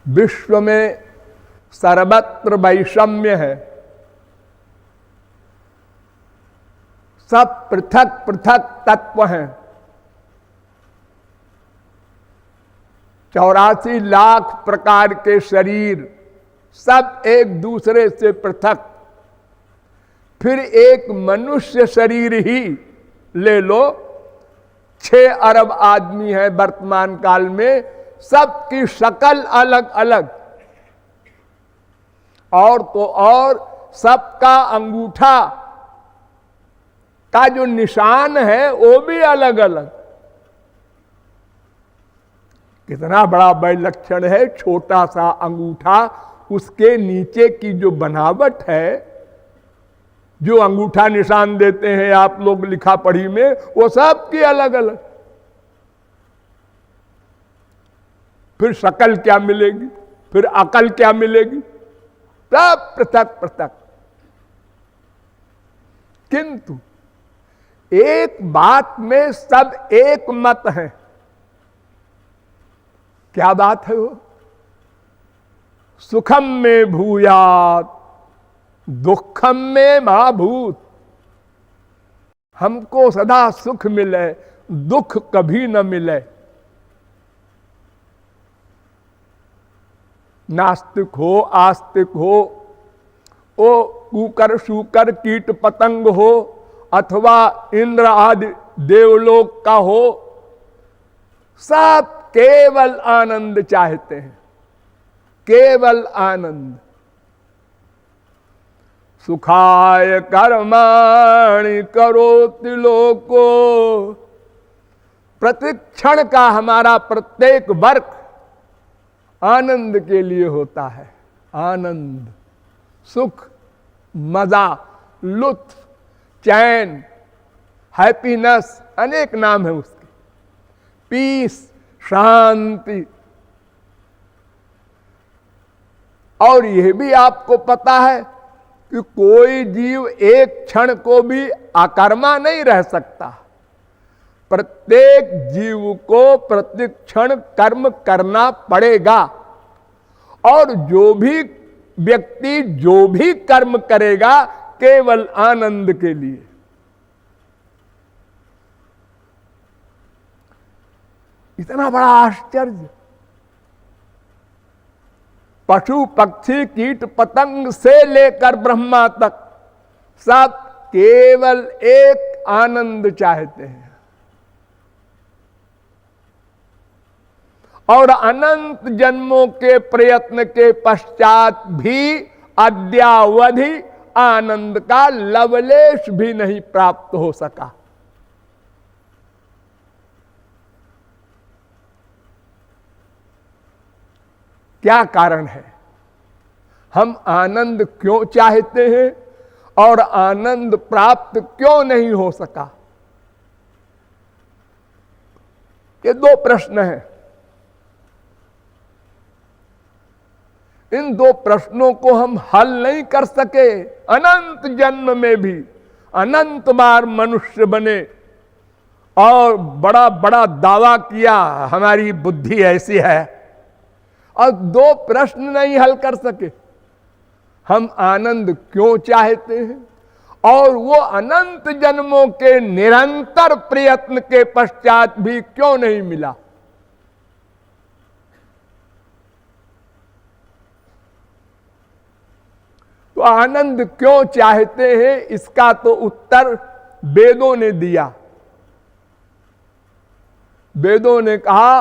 विश्व में सर्वत्र वैषम्य है, सब पृथक पृथक तत्व हैं। 84 लाख प्रकार के शरीर, सब एक दूसरे से पृथक। फिर एक मनुष्य शरीर ही ले लो, 6 अरब आदमी है वर्तमान काल में, सबकी शक्ल अलग अलग, और तो और सबका अंगूठा का जो निशान है वो भी अलग अलग। कितना बड़ा वैलक्षण है, छोटा सा अंगूठा, उसके नीचे की जो बनावट है, जो अंगूठा निशान देते हैं आप लोग लिखा पढ़ी में, वो सब की अलग अलग। फिर शक्ल क्या मिलेगी, फिर अकल क्या मिलेगी, सब पृथक पृथक। किंतु एक बात में सब एक मत है। क्या बात है वो? सुखम में भूयात दुखम में महाभूत। हमको सदा सुख मिले, दुख कभी न मिले। नास्तिक हो, आस्तिक हो, ओ कुकर शूकर कीट पतंग हो, अथवा इंद्र आदि देवलोक का हो, सब केवल आनंद चाहते हैं, केवल आनंद। सुखाय कर्माणि करोति लोको। प्रतिक्षण का हमारा प्रत्येक वर्क आनंद के लिए होता है। आनंद, सुख, मजा, लुत्फ, चैन, हैप्पीनेस, अनेक नाम है उसके। पीस, शांति। और यह भी आपको पता है कि कोई जीव एक क्षण को भी अकर्मा नहीं रह सकता। प्रत्येक जीव को प्रतिक्षण कर्म करना पड़ेगा, और जो भी व्यक्ति जो भी कर्म करेगा केवल आनंद के लिए। इतना बड़ा आश्चर्य। पशु पक्षी कीट पतंग से लेकर ब्रह्मा तक सब केवल एक आनंद चाहते हैं। और अनंत जन्मों के प्रयत्न के पश्चात भी अद्यावधि आनंद का लवलेश भी नहीं प्राप्त हो सका। क्या कारण है? हम आनंद क्यों चाहते हैं और आनंद प्राप्त क्यों नहीं हो सका? ये 2 प्रश्न हैं। इन 2 प्रश्नों को हम हल नहीं कर सके। अनंत जन्म में भी अनंत बार मनुष्य बने और बड़ा बड़ा दावा किया हमारी बुद्धि ऐसी है, और 2 प्रश्न नहीं हल कर सके। हम आनंद क्यों चाहते हैं और वो अनंत जन्मों के निरंतर प्रयत्न के पश्चात भी क्यों नहीं मिला? तो आनंद क्यों चाहते हैं, इसका तो उत्तर वेदों ने दिया। वेदों ने कहा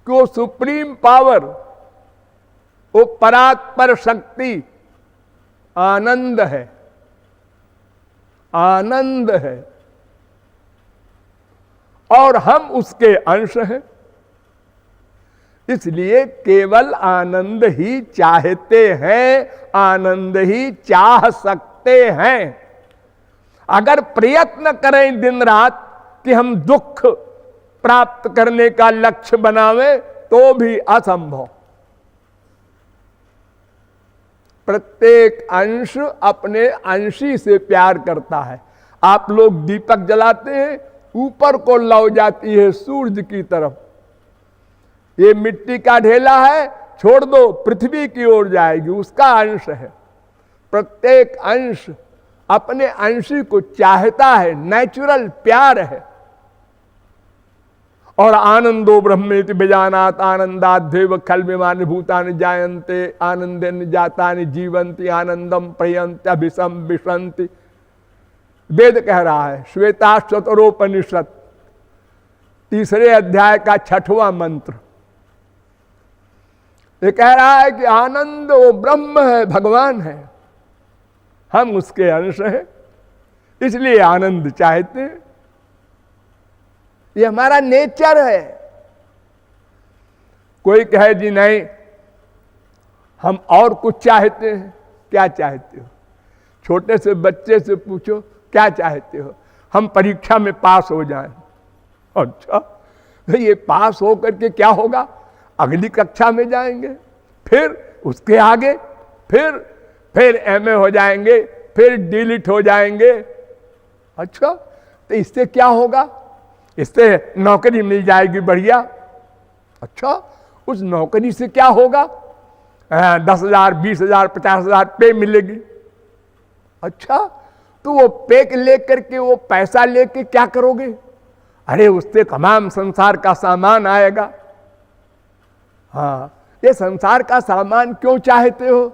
कि वो सुप्रीम पावर, वो परात्पर शक्ति आनंद है, आनंद है, और हम उसके अंश हैं। इसलिए केवल आनंद ही चाहते हैं, आनंद ही चाह सकते हैं। अगर प्रयत्न करें दिन रात कि हम दुख प्राप्त करने का लक्ष्य बनावें तो भी असंभव। प्रत्येक अंश अपने अंशी से प्यार करता है। आप लोग दीपक जलाते हैं, ऊपर को लौ जाती है सूरज की तरफ। ये मिट्टी का ढेला है, छोड़ दो, पृथ्वी की ओर जाएगी, उसका अंश है। प्रत्येक अंश अपने अंश को चाहता है, नेचुरल प्यार है। और आनंदो ब्रह्मेति बेजानात आनंदाध्येव खल विमान भूतानि जायन्ते आनंदेन जातानि जीवंति आनंदम प्रयंत अभिसम विशंति। वेद कह रहा है, श्वेताश्वतरोपनिषद 3 अध्याय का 6वां मंत्र। ये कह रहा है कि आनंद वो ब्रह्म है, भगवान है, हम उसके अंश हैं, इसलिए आनंद चाहते हैं। ये हमारा नेचर है। कोई कहे जी नहीं, हम और कुछ चाहते हैं। क्या चाहते हो? छोटे से बच्चे से पूछो, क्या चाहते हो? हम परीक्षा में पास हो जाएं। अच्छा, ये पास हो करके क्या होगा? अगली कक्षा में जाएंगे, फिर उसके आगे, फिर एमए हो जाएंगे, फिर डीलिट हो जाएंगे। अच्छा, तो इससे क्या होगा? इससे नौकरी मिल जाएगी बढ़िया। अच्छा, उस नौकरी से क्या होगा? 10,000, 20,000, 50,000 पे मिलेगी। अच्छा, तो वो पे लेकर के, वो पैसा लेके क्या करोगे? अरे उससे तमाम संसार का सामान आएगा। हाँ, ये संसार का सामान क्यों चाहते हो?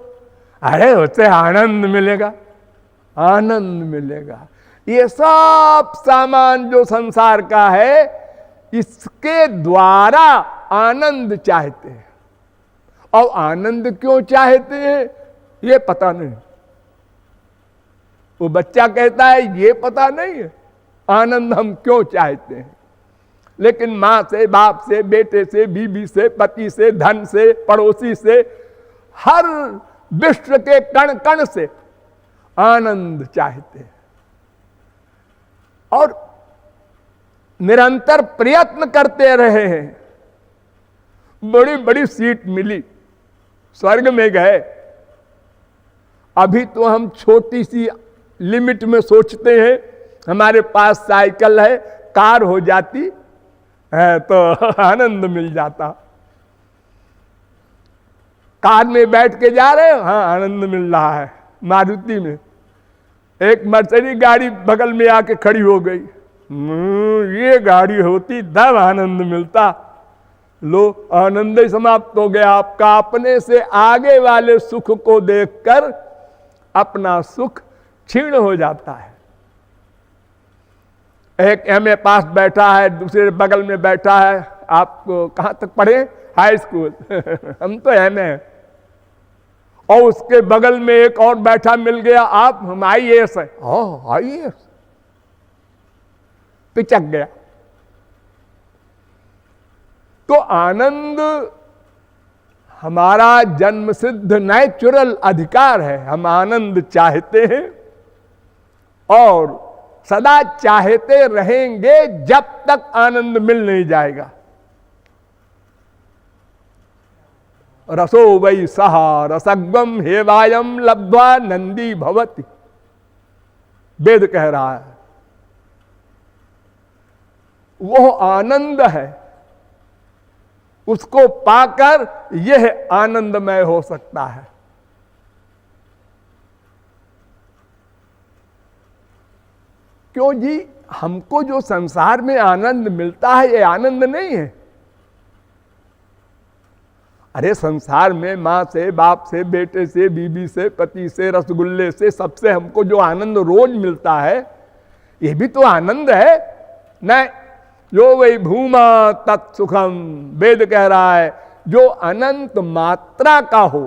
अरे उससे आनंद मिलेगा, आनंद मिलेगा। ये सब सामान जो संसार का है, इसके द्वारा आनंद चाहते हैं। और आनंद क्यों चाहते हैं ये पता नहीं। वो बच्चा कहता है ये पता नहीं है आनंद हम क्यों चाहते हैं। लेकिन मां से, बाप से, बेटे से, बीवी से, पति से, धन से, पड़ोसी से, हर विश्व के कण कण से आनंद चाहते हैं। और निरंतर प्रयत्न करते रहे हैं। बड़ी बड़ी सीट मिली, स्वर्ग में गए। अभी तो हम छोटी सी लिमिट में सोचते हैं, हमारे पास साइकिल है, कार हो जाती है तो आनंद मिल जाता। कार में बैठ के जा रहे हो, हाँ आनंद मिल रहा है। मारुति में एक मर्सिडीज गाड़ी बगल में आके खड़ी हो गई, ये गाड़ी होती तब आनंद मिलता। लो, आनंद ही समाप्त हो गया आपका। अपने से आगे वाले सुख को देखकर अपना सुख क्षीण हो जाता है। एक एमए पास बैठा है, दूसरे बगल में बैठा है। आप कहां तक पढ़े? High school. हम तो एमए। और उसके बगल में एक और बैठा मिल गया, आप हम आईएएस है। आईएएस पिचक गया। तो आनंद हमारा जन्म सिद्ध नेचुरल अधिकार है। हम आनंद चाहते हैं और सदा चाहते रहेंगे जब तक आनंद मिल नहीं जाएगा। रसो वै सह रसग्वम हेवायम लब्ध्वा नंदी भवति। वेद कह रहा है वो आनंद है, उसको पाकर यह आनंदमय हो सकता है। क्यों जी? हमको जो संसार में आनंद मिलता है, ये आनंद नहीं है। अरे संसार में मां से, बाप से, बेटे से, बीबी से, पति से, रसगुल्ले से, सबसे हमको जो आनंद रोज मिलता है, ये भी तो आनंद है। नहीं, जो वही भूमा तत्सुखम, वेद कह रहा है, जो अनंत मात्रा का हो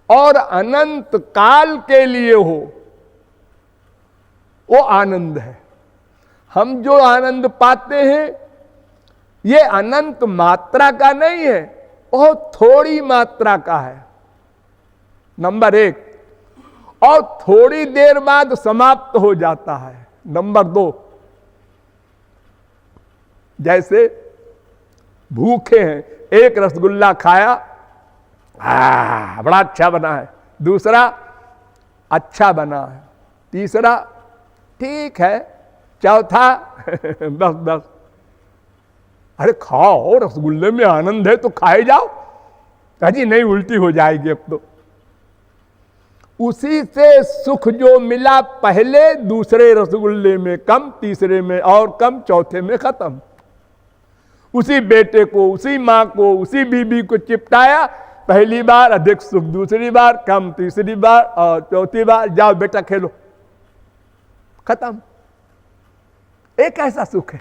और अनंत काल के लिए हो, वो आनंद है। हम जो आनंद पाते हैं ये अनंत मात्रा का नहीं है, बहुत थोड़ी मात्रा का है, नंबर 1। और थोड़ी देर बाद समाप्त हो जाता है, नंबर 2। जैसे भूखे हैं, एक रसगुल्ला खाया, बड़ा अच्छा बना है, दूसरा अच्छा बना है, तीसरा ठीक है, चौथा बस अरे खाओ, रसगुल्ले में आनंद है तो खाए जाओ। जी नहीं, उल्टी हो जाएगी अब तो। उसी से सुख जो मिला पहले, दूसरे रसगुल्ले में कम, तीसरे में और कम, चौथे में खत्म। उसी बेटे को, उसी माँ को, उसी बीबी को चिपटाया, पहली बार अधिक सुख, दूसरी बार कम, तीसरी बार और चौथी बार जाओ बेटा खेलो, खत्म। एक ऐसा सुख है,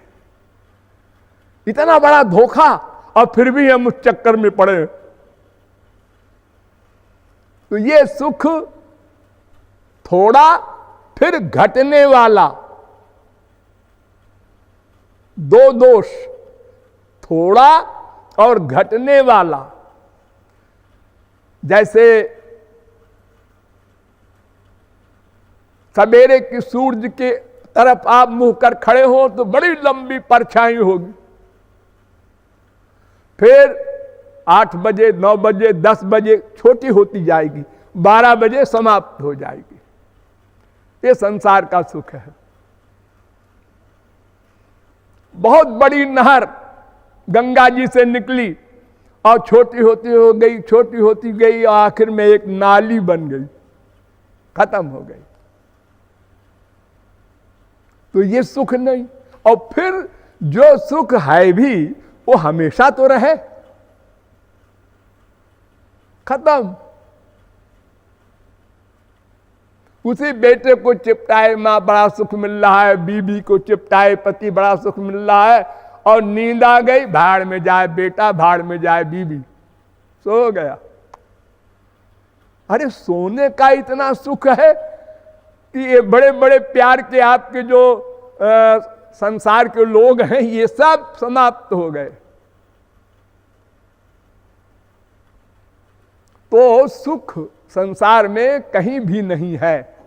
इतना बड़ा धोखा, और फिर भी हम उस चक्कर में पड़े। तो ये सुख थोड़ा फिर घटने वाला, दो दोष, थोड़ा और घटने वाला। जैसे सवेरे की सूरज के तरफ आप मुंह कर खड़े हो तो बड़ी लंबी परछाई होगी, फिर 8 बजे, 9 बजे, 10 बजे छोटी होती जाएगी, 12 बजे समाप्त हो जाएगी। ये संसार का सुख है। बहुत बड़ी नहर गंगा जी से निकली और छोटी होती हो गई, छोटी होती गई, और आखिर में एक नाली बन गई, खत्म हो गई। तो ये सुख नहीं। और फिर जो सुख है भी वो हमेशा तो रहे, खत्म। उसी बेटे को चिपटाए मां, बड़ा सुख मिल रहा है, बीबी को चिपटाए पति, बड़ा सुख मिल रहा है, और नींद आ गई, भाड़ में जाए बेटा, भाड़ में जाए बीबी, सो गया। अरे सोने का इतना सुख है कि ये बड़े बड़े प्यार के आपके जो संसार के लोग हैं, ये सब समाप्त हो गए। तो सुख संसार में कहीं भी नहीं है।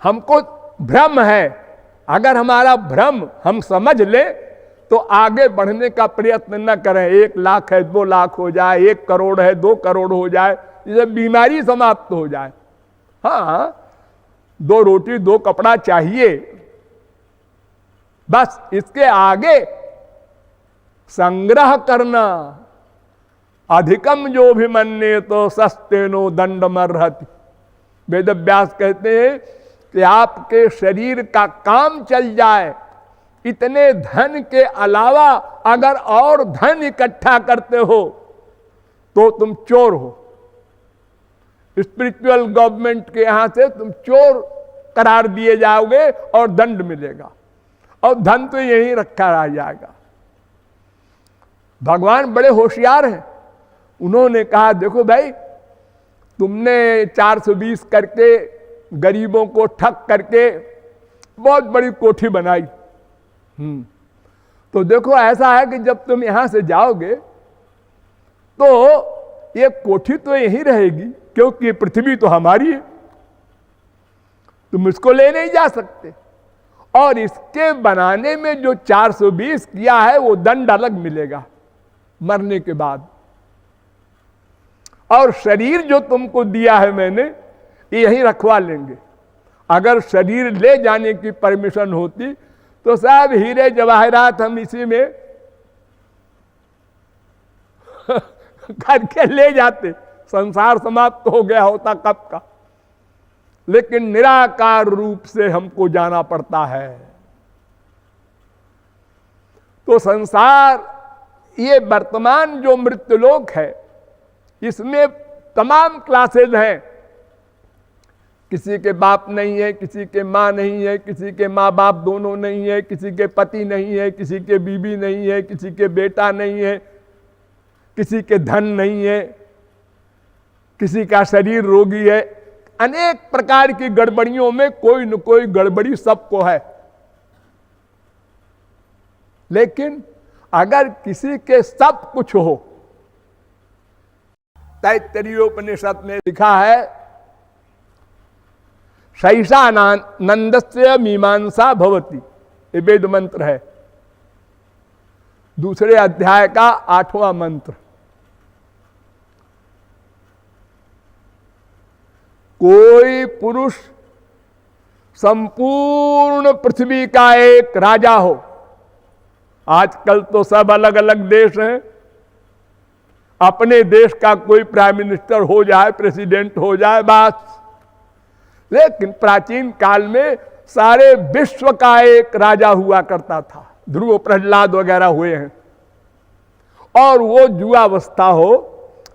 हमको भ्रम है, अगर हमारा भ्रम हम समझ ले तो आगे बढ़ने का प्रयत्न न करें। 1 लाख है 2 लाख हो जाए, 1 करोड़ है 2 करोड़ हो जाए, ये बीमारी समाप्त हो जाए। हाँ, 2 रोटी 2 कपड़ा चाहिए, बस इसके आगे संग्रह करना। अधिकम जो भी मन्ने तो सस्तेनो दंडमर्हति। वेदव्यास कहते हैं कि आपके शरीर का काम चल जाए, इतने धन के अलावा अगर और धन इकट्ठा करते हो तो तुम चोर हो। स्पिरिचुअल गवर्नमेंट के यहां से तुम चोर करार दिए जाओगे और दंड मिलेगा, और धन तो यहीं रखा रह जाएगा। भगवान बड़े होशियार हैं, उन्होंने कहा देखो भाई, तुमने 420 करके गरीबों को ठग करके बहुत बड़ी कोठी बनाई। तो देखो ऐसा है कि जब तुम यहां से जाओगे तो ये कोठी तो यहीं रहेगी, क्योंकि पृथ्वी तो हमारी है, तुम इसको ले नहीं जा सकते। और इसके बनाने में जो 420 किया है वो दंड अलग मिलेगा मरने के बाद। और शरीर जो तुमको दिया है मैंने, ये यहीं रखवा लेंगे। अगर शरीर ले जाने की परमिशन होती तो सब हीरे जवाहरात हम इसी में करके ले जाते, संसार समाप्त हो गया होता कब का। लेकिन निराकार रूप से हमको जाना पड़ता है। तो संसार, ये वर्तमान जो मृत्युलोक है, इसमें तमाम क्लासेज हैं। किसी के बाप नहीं है, किसी के माँ नहीं है, किसी के माँ बाप दोनों नहीं है, किसी के पति नहीं है, किसी के बीबी नहीं है, किसी के बेटा नहीं है, किसी के धन नहीं है, किसी का शरीर रोगी है। अनेक प्रकार की गड़बड़ियों में कोई न कोई गड़बड़ी सबको है। लेकिन अगर किसी के सब कुछ हो, तैत्तरीयोपनिषद में लिखा है, शैषा नंदस्य मीमांसा भवति, ये वेद मंत्र है, 2 अध्याय का 8वां मंत्र। कोई पुरुष संपूर्ण पृथ्वी का एक राजा हो, आजकल तो सब अलग अलग देश हैं, अपने देश का कोई प्राइम मिनिस्टर हो जाए, प्रेसिडेंट हो जाए, बस। लेकिन प्राचीन काल में सारे विश्व का एक राजा हुआ करता था। ध्रुव प्रहलाद वगैरह हुए हैं। और वो युवावस्था हो,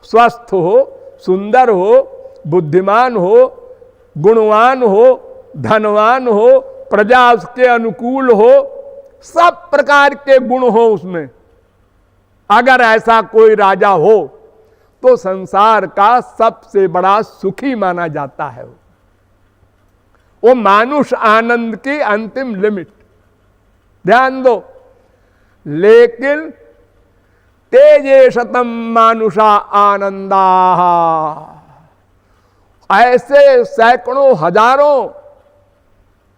स्वस्थ हो, सुंदर हो, बुद्धिमान हो, गुणवान हो, धनवान हो, प्रजा उसके अनुकूल हो, सब प्रकार के गुण हो उसमें। अगर ऐसा कोई राजा हो तो संसार का सबसे बड़ा सुखी माना जाता है। वो मानुष आनंद की अंतिम लिमिट, ध्यान दो। लेकिन तेजे शतम मानुषा आनंदा, ऐसे सैकड़ों हजारों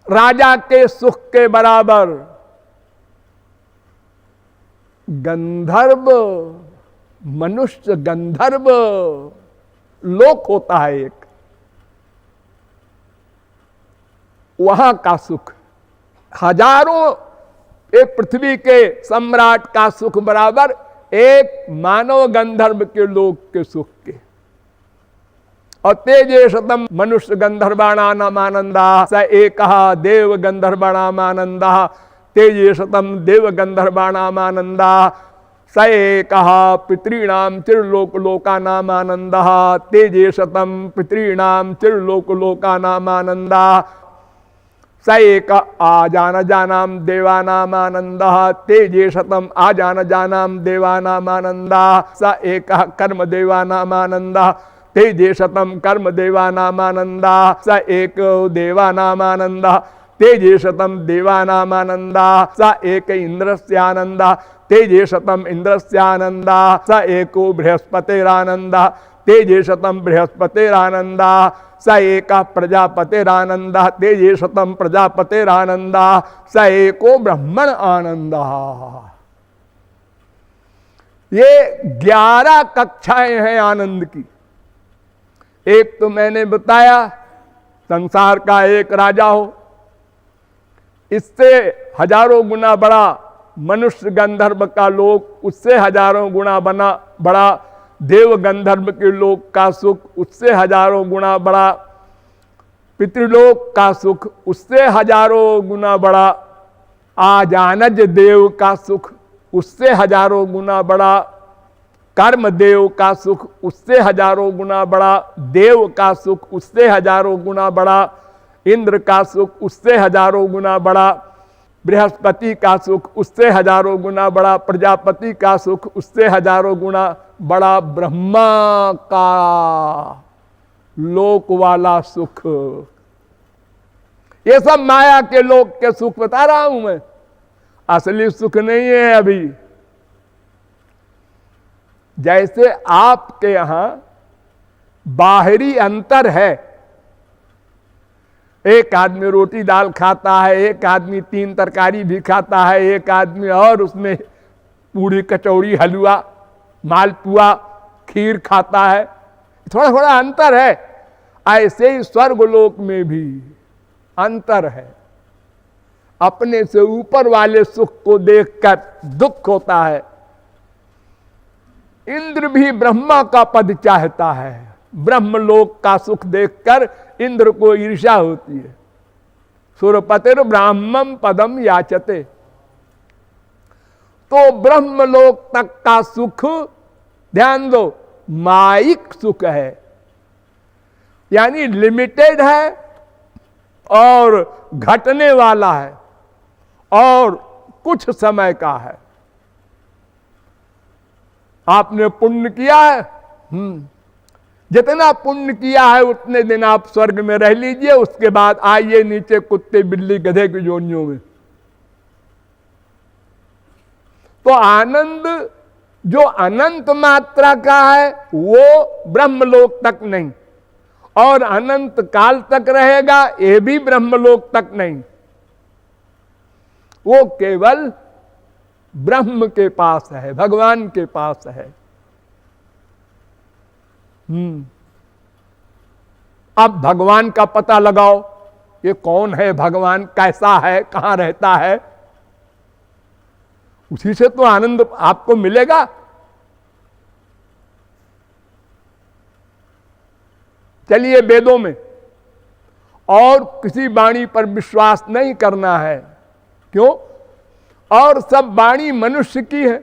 राजा के सुख के बराबर गंधर्व, मनुष्य गंधर्व लोक होता है एक, वहां का सुख हजारों एक पृथ्वी के सम्राट का सुख बराबर एक मानव गंधर्व के लोक के सुख के। और तेजे शतम मनुष्य गंधर्वाणाम आनंदा स एकः देव गंधर्वाणाम आनंदा, तेजे शतम देव गंधर्वाणाम आनंदा स एकः पितॄणाम चिरलोक लोकानाम आनंदा, तेजे शतम पितॄणाम चिरलोक लोकानाम आनंदा स एक आजान जानाम देवानाम आनंदः, तेजे शतम आजान जानाम देवानाम आनंदः स एक कर्म देवानाम आनंदः, तेजे शतम कर्म देवानाम आनंदः स एक देवानाम आनंदः, तेजे शतम देवानाम आनंदः स एक इंद्रस्यानंदः, तेजे शतम इंद्रस्यानंदः स एको बृहस्पतिरानंदः, तेजे शतम बृहस्पतिरानंदः स एक प्रजापतिरानंदः, तेजे शतम प्रजापतिरानंदः स एको ब्रह्मण आनंदः। ये 11 कक्षाएं हैं आनंद की। एक तो मैंने बताया संसार का एक राजा हो, इससे हजारों गुना बड़ा मनुष्य गंधर्व का लोक, उससे हजारों गुना बड़ा देव गंधर्व के लोक का सुख, उससे हजारों गुना बड़ा पितृलोक का सुख, उससे हजारों गुना बड़ा आजानज देव का सुख, उससे हजारों गुना बड़ा कर्म देव का सुख, उससे हजारों गुना बड़ा देव का सुख, उससे हजारों गुना बड़ा इंद्र का सुख, उससे हजारों गुना बड़ा बृहस्पति का सुख, उससे हजारों गुना बड़ा प्रजापति का सुख, उससे हजारों गुना बड़ा ब्रह्मा का लोक वाला सुख। ये सब माया के लोक के सुख बता रहा हूं मैं, असली सुख नहीं है अभी। जैसे आपके यहां बाहरी अंतर है, एक आदमी रोटी दाल खाता है, एक आदमी 3 तरकारी भी खाता है, एक आदमी और उसमें पूड़ी कचौड़ी हलवा मालपुआ खीर खाता है, थोड़ा थोड़ा अंतर है। ऐसे ही स्वर्गलोक में भी अंतर है। अपने से ऊपर वाले सुख को देखकर दुख होता है। इंद्र भी ब्रह्मा का पद चाहता है, ब्रह्मलोक का सुख देखकर इंद्र को ईर्ष्या होती है। सुरपतिर ब्राह्मम पदम याचते, तो ब्रह्मलोक तक का सुख, ध्यान दो, माइक सुख है, यानी लिमिटेड है और घटने वाला है और कुछ समय का है। आपने पुण्य किया है, जितना पुण्य किया है उतने दिन आप स्वर्ग में रह लीजिए, उसके बाद आइए नीचे कुत्ते बिल्ली गधे की जोनियों में। तो आनंद जो अनंत मात्रा का है वो ब्रह्मलोक तक नहीं, और अनंत काल तक रहेगा ये भी ब्रह्मलोक तक नहीं, वो केवल ब्रह्म के पास है, भगवान के पास है। अब भगवान का पता लगाओ, ये कौन है भगवान, कैसा है, कहां रहता है। उसी से तो आनंद आपको मिलेगा। चलिए वेदों में और किसी वाणी पर विश्वास नहीं करना है। क्यों? और सब वाणी मनुष्य की है,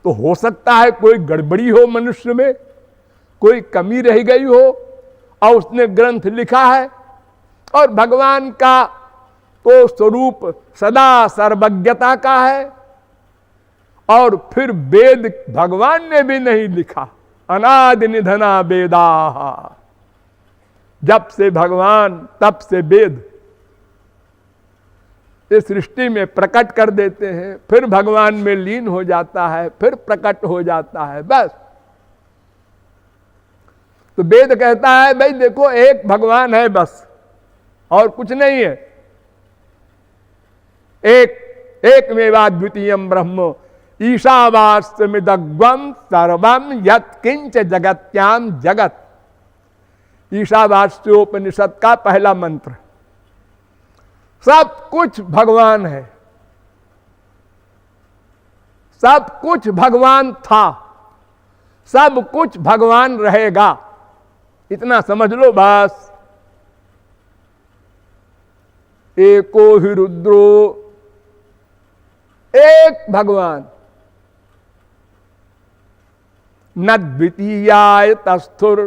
तो हो सकता है कोई गड़बड़ी हो मनुष्य में, कोई कमी रह गई हो और उसने ग्रंथ लिखा है। और भगवान का तो स्वरूप सदा सर्वज्ञता का है। और फिर वेद भगवान ने भी नहीं लिखा, अनादि निधना वेदा। जब से भगवान तब से वेद इस सृष्टि में प्रकट कर देते हैं, फिर भगवान में लीन हो जाता है, फिर प्रकट हो जाता है, बस। तो वेद कहता है भाई देखो एक भगवान है बस, और कुछ नहीं है। एक मेवाद्वितीयम ब्रह्म ईशावास्यमिदग्वम सर्वम यत्किंच जगत्याम जगत। ईशावास्योपनिषद का पहला मंत्र। सब कुछ भगवान है, सब कुछ भगवान था, सब कुछ भगवान रहेगा, इतना समझ लो बस। एको ही रुद्रो, एक भगवान, न द्वितीयाय तस्थुर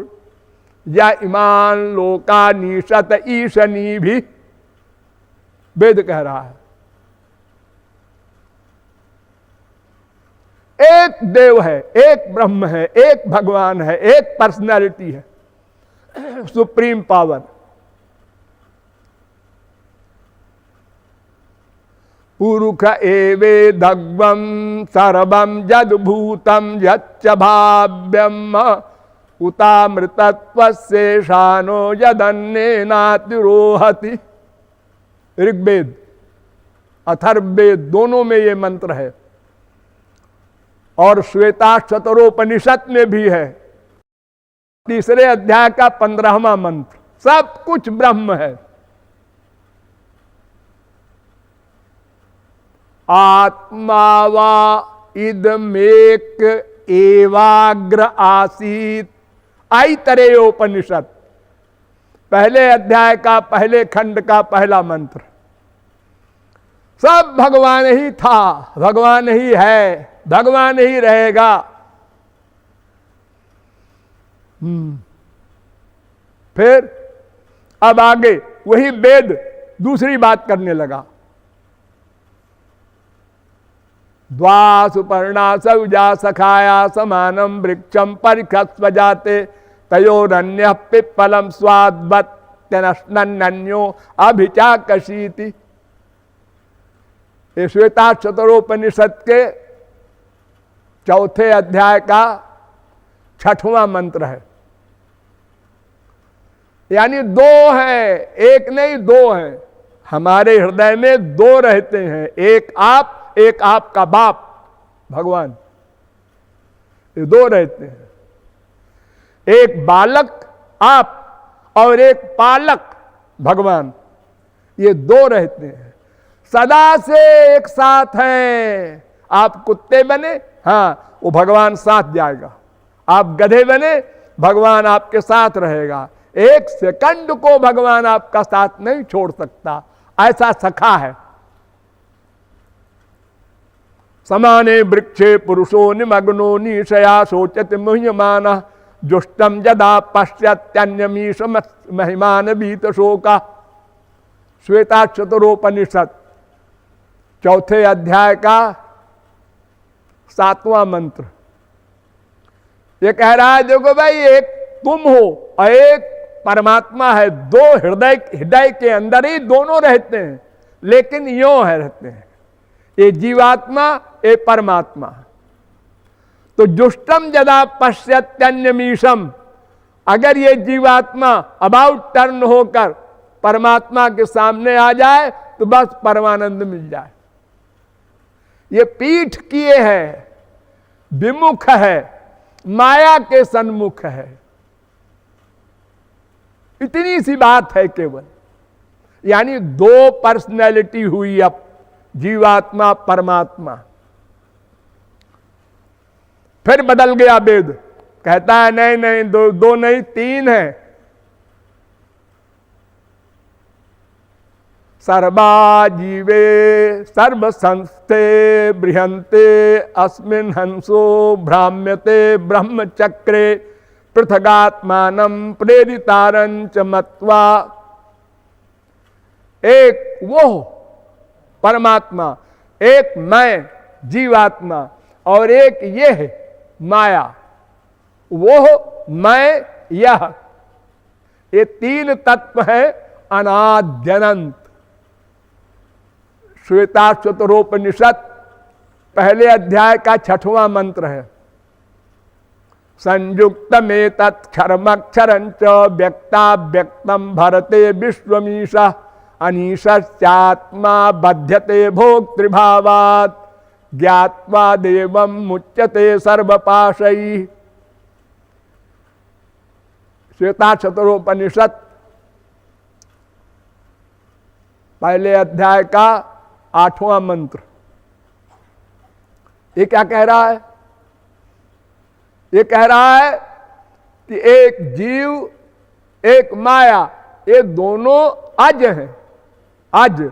या इमान लोकानीशत ईशनी भी वेद कह रहा है। एक देव है, एक ब्रह्म है, एक भगवान है, एक पर्सनैलिटी है, सुप्रीम पावर। पुरुष एवेदग्वम सर्वम जदभूतम यच्च भाव्यम उतामृतत्वशेषानो यदन्नेनातिरोहति। ऋग्वेद अथर्ववेद दोनों में ये मंत्र है, और श्वेताश्वतरोपनिषद में भी है, तीसरे अध्याय का 15वां मंत्र। सब कुछ ब्रह्म है। आत्मा वा इदमेक एवाग्र आसीत। ऐतरेयोपनिषद पहले अध्याय का पहले खंड का पहला मंत्र। सब भगवान ही था, भगवान ही है, भगवान ही रहेगा। फिर अब आगे वही वेद दूसरी बात करने लगा। द्वा सुपर्णा सौजा सखाया समानम वृक्षम परिखस्व जाते तयोरन्य पिप्पलम स्वाद्वत्यनन्यो अभिचाकशीति। ये श्वेताश्वतरोपनिषद के चौथे अध्याय का 6वां मंत्र है। यानी दो है, एक नहीं दो है। हमारे हृदय में दो रहते हैं, एक आप, एक आपका बाप भगवान, ये दो रहते हैं। एक बालक आप और एक पालक भगवान, ये दो रहते हैं, सदा से एक साथ हैं। आप कुत्ते बने, हाँ वो भगवान साथ जाएगा। आप गधे बने, भगवान आपके साथ रहेगा। एक सेकंड को भगवान आपका साथ नहीं छोड़ सकता, ऐसा सखा है। समाने वृक्षे पुरुषो निमग्नो निशया शोचति मुह्यमानः जुष्टम यदा पश्यत्यन्यमीश महिमान भीत शोका। श्वेताश्वतरोपनिषद चौथे अध्याय का 7वां मंत्र। ये कह रहा है देखो भाई एक तुम हो और एक परमात्मा है। दो हृदय के अंदर ही दोनों रहते हैं, लेकिन यों है रहते हैं, ये जीवात्मा ये परमात्मा। तो जुष्टम यदा पश्यत्यन्यमीशम, अगर ये जीवात्मा अबाउट टर्न होकर परमात्मा के सामने आ जाए तो बस परमानंद मिल जाए। ये पीठ किए है, विमुख है, माया के सन्मुख है। इतनी सी बात है केवल। यानी दो पर्सनैलिटी हुई अब, जीवात्मा परमात्मा। फिर बदल गया वेद, कहता है नहीं नहीं, दो नहीं, तीन है। सर्वा जीवे सर्व संस्थे बृहंते अस्मिन् हंसो भ्राम्यते ब्रह्मचक्रे पृथगात्मानं प्रेरितारंच मत्वा। एक वो परमात्मा, एक मैं जीवात्मा, और एक ये है माया, वो मैं यह, ये तीन तत्व है अनाद्यनंत। श्वेताश्वतरोपनिषद पहले अध्याय का 6वां मंत्र है। संयुक्त में तत्क्षरमक्षरंच व्यक्ता व्यक्तम भरते विश्वमीशा अनीशात्मा बध्यते भोक्तृभावात् ज्ञात्वा देवं मुच्यते सर्वपाशैः। श्वेताश्वतरोपनिषद पहले अध्याय का 8वां मंत्र। ये क्या कह रहा है? ये कह रहा है कि एक जीव एक माया, ये दोनों अज हैं। अज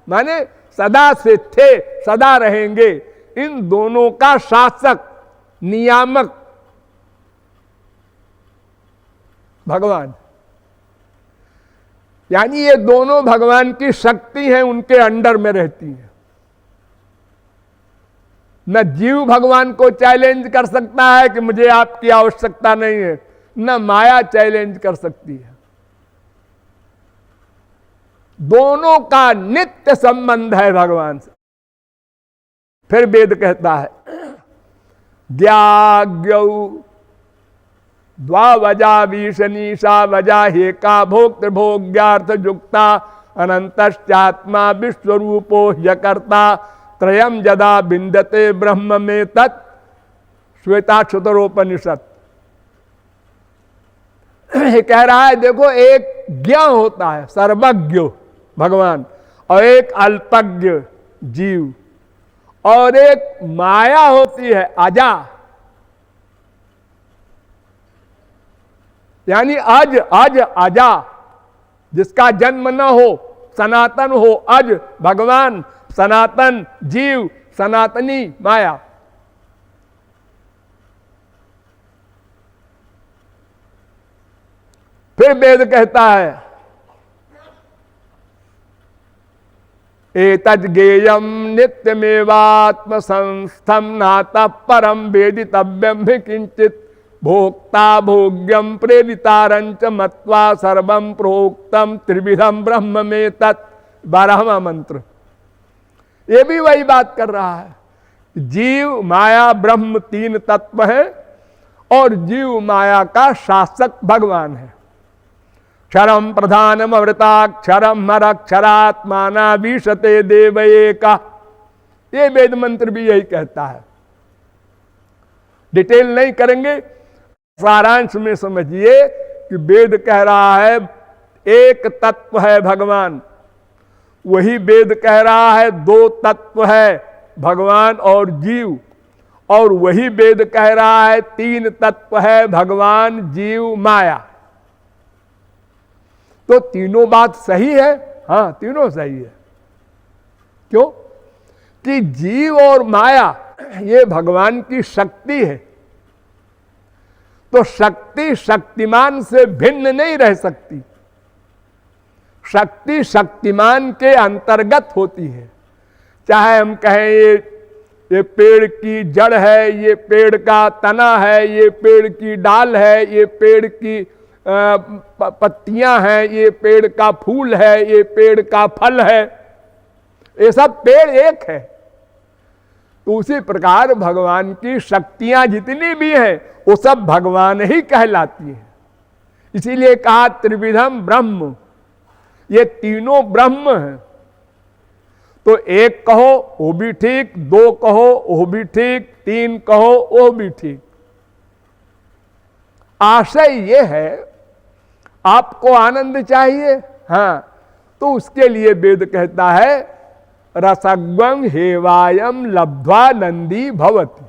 माने सदा से थे, सदा रहेंगे। इन दोनों का शासक नियामक भगवान, यानी ये दोनों भगवान की शक्ति है, उनके अंडर में रहती है। न जीव भगवान को चैलेंज कर सकता है कि मुझे आपकी आवश्यकता नहीं है, न माया चैलेंज कर सकती है। दोनों का नित्य संबंध है भगवान से। फिर वेद कहता है ज्ञाज्ञौ द्वावजा विशनीषा वजा हेका भोक्तृभोग्यार्थ युक्ता अनंतश्चात्मा विश्वरूपो ह्यकर्ता त्रयम जदा बिंदते ब्रह्म में तत्। श्वेताश्वतरोपनिषद कह रहा है देखो, एक ज्ञ होता है सर्वज्ञ भगवान, और एक अल्पज्ञ जीव, और एक माया होती है अजा, यानी अज अज अजा, जिसका जन्म न हो, सनातन हो। अज भगवान, सनातन जीव, सनातनी माया। फिर वेद कहता है एतद् ज्ञेयं नित्यमेवात्म संस्थम नातः परम वेदितव्यम भी किंचित भोक्ता भोग्यम प्रेरितारंच मत्वा सर्वं प्रोक्तम त्रिविधम ब्रह्म में तत्। 12वां मंत्र ये भी वही बात कर रहा है। जीव माया ब्रह्म तीन तत्व है, और जीव माया का शासक भगवान है। क्षरम प्रधानम अमृताक्षरम मरक्षरात्माना विशते देव एका। ये वेद मंत्र भी यही कहता है। डिटेल नहीं करेंगे, सारांश में समझिए कि वेद कह रहा है एक तत्व है भगवान, वही वेद कह रहा है दो तत्व है भगवान और जीव, और वही वेद कह रहा है तीन तत्व है भगवान जीव माया। तो तीनों बात सही है। हाँ, तीनों सही है। क्यों? कि जीव और माया ये भगवान की शक्ति है, तो शक्ति शक्तिमान से भिन्न नहीं रह सकती। शक्ति शक्तिमान के अंतर्गत होती है। चाहे हम कहें ये पेड़ की जड़ है, ये पेड़ का तना है, ये पेड़ की डाल है, ये पेड़ की पत्तियां हैं, ये पेड़ का फूल है, ये पेड़ का फल है, ये सब पेड़ एक है। तो उसी प्रकार भगवान की शक्तियां जितनी भी हैं वो सब भगवान ही कहलाती हैं। इसीलिए कहा त्रिविधम ब्रह्म, ये तीनों ब्रह्म हैं। तो एक कहो वो भी ठीक, दो कहो वो भी ठीक, तीन कहो वो भी ठीक। आशय ये है आपको आनंद चाहिए, हाँ, तो उसके लिए वेद कहता है रसग्वं हेवायम लब्ध्वा नंदी भवति।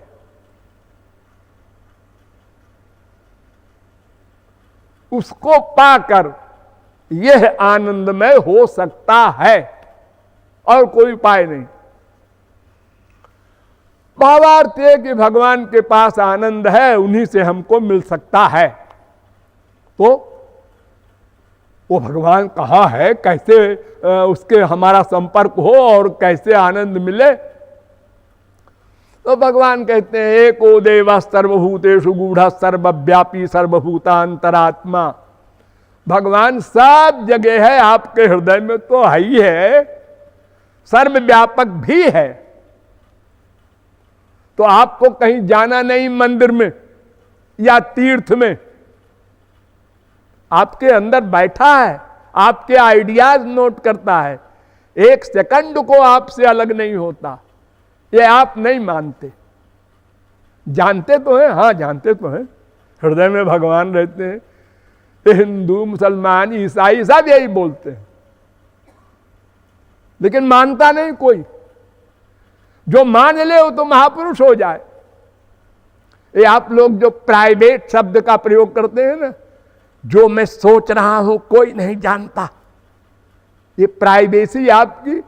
उसको पाकर यह आनंदमय हो सकता है, और कोई उपाय नहीं। भावार्थ है कि भगवान के पास आनंद है, उन्हीं से हमको मिल सकता है। तो वो भगवान कहाँ है, कैसे उसके हमारा संपर्क हो और कैसे आनंद मिले? तो भगवान कहते हैं एको देव सर्वभूतेषु गूढ़ सर्वव्यापी सर्वभूतांतरात्मा। भगवान सब जगह है, आपके हृदय में तो है ही है, सर्वव्यापक भी है। तो आपको कहीं जाना नहीं मंदिर में या तीर्थ में, आपके अंदर बैठा है, आपके आइडियाज नोट करता है, एक सेकंड को आपसे अलग नहीं होता। ये आप नहीं मानते, जानते तो हैं, हाँ जानते तो हैं, हृदय में भगवान रहते हैं। हिंदू मुसलमान ईसाई सब यही बोलते हैं, लेकिन मानता नहीं कोई। जो मान ले वो तो महापुरुष हो जाए। ये आप लोग जो प्राइवेट शब्द का प्रयोग करते हैं ना, जो मैं सोच रहा हूं कोई नहीं जानता, ये प्राइवेसी आपकी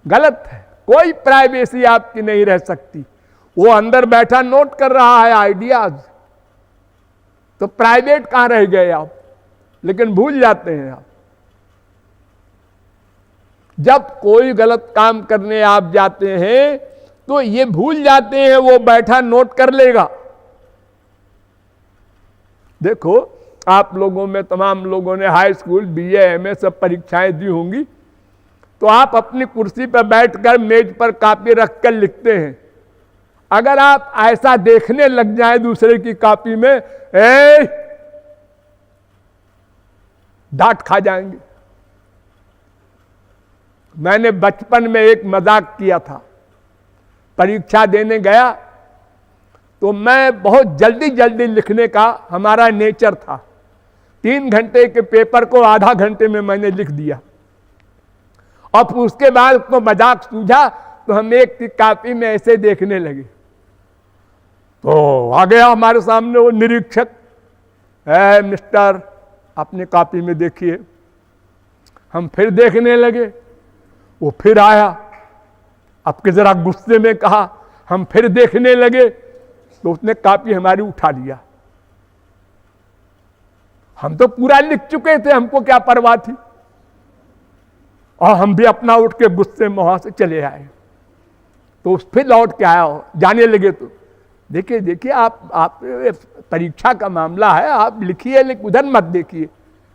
गलत है। कोई प्राइवेसी आपकी नहीं रह सकती। वो अंदर बैठा नोट कर रहा है आइडियाज, तो प्राइवेट कहां रह गए आप? लेकिन भूल जाते हैं आप, जब कोई गलत काम करने आप जाते हैं तो ये भूल जाते हैं, वो बैठा नोट कर लेगा। देखो आप लोगों में तमाम लोगों ने हाई स्कूल बीए एमए सब परीक्षाएं दी होंगी, तो आप अपनी कुर्सी पर बैठकर मेज पर कॉपी रखकर लिखते हैं। अगर आप ऐसा देखने लग जाए दूसरे की कॉपी में, डांट खा जाएंगे। मैंने बचपन में एक मजाक किया था, परीक्षा देने गया तो मैं बहुत जल्दी जल्दी लिखने का हमारा नेचर था। 3 घंटे के पेपर को आधा घंटे में मैंने लिख दिया, और उसके बाद तो मजाक सूझा तो हम एक की कॉपी में ऐसे देखने लगे। तो आ गया हमारे सामने वो निरीक्षक, मिस्टर अपने कॉपी में देखिए। हम फिर देखने लगे, वो फिर आया, अब के जरा गुस्से में कहा, हम फिर देखने लगे, तो उसने कॉपी हमारी उठा लिया। हम तो पूरा लिख चुके थे, हमको क्या परवाह थी, और हम भी अपना उठ के गुस्से में वहां से चले आए। तो फिर लौट के आया, जाने लगे तो देखिए देखिए आप परीक्षा का मामला है, आप लिखिए, लेकिन उधर मत देखिए।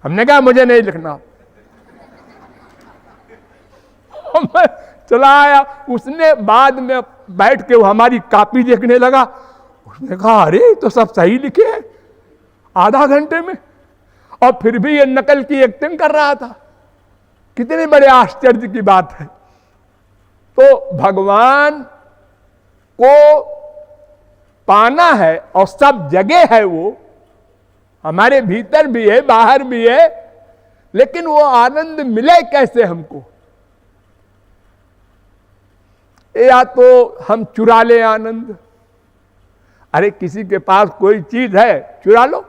हमने कहा मुझे नहीं लिखना। मैं चला आया, उसने बाद में बैठ के वो हमारी कॉपी देखने लगा। उसने कहा अरे तो सब सही लिखे हैं आधा घंटे में, और फिर भी ये नकल की एक्टिंग कर रहा था। कितने बड़े आश्चर्य की बात है। तो भगवान को पाना है, और सब जगह है, वो हमारे भीतर भी है बाहर भी है, लेकिन वो आनंद मिले कैसे हमको? या तो हम चुरा ले आनंद। अरे किसी के पास कोई चीज है, चुरा लो।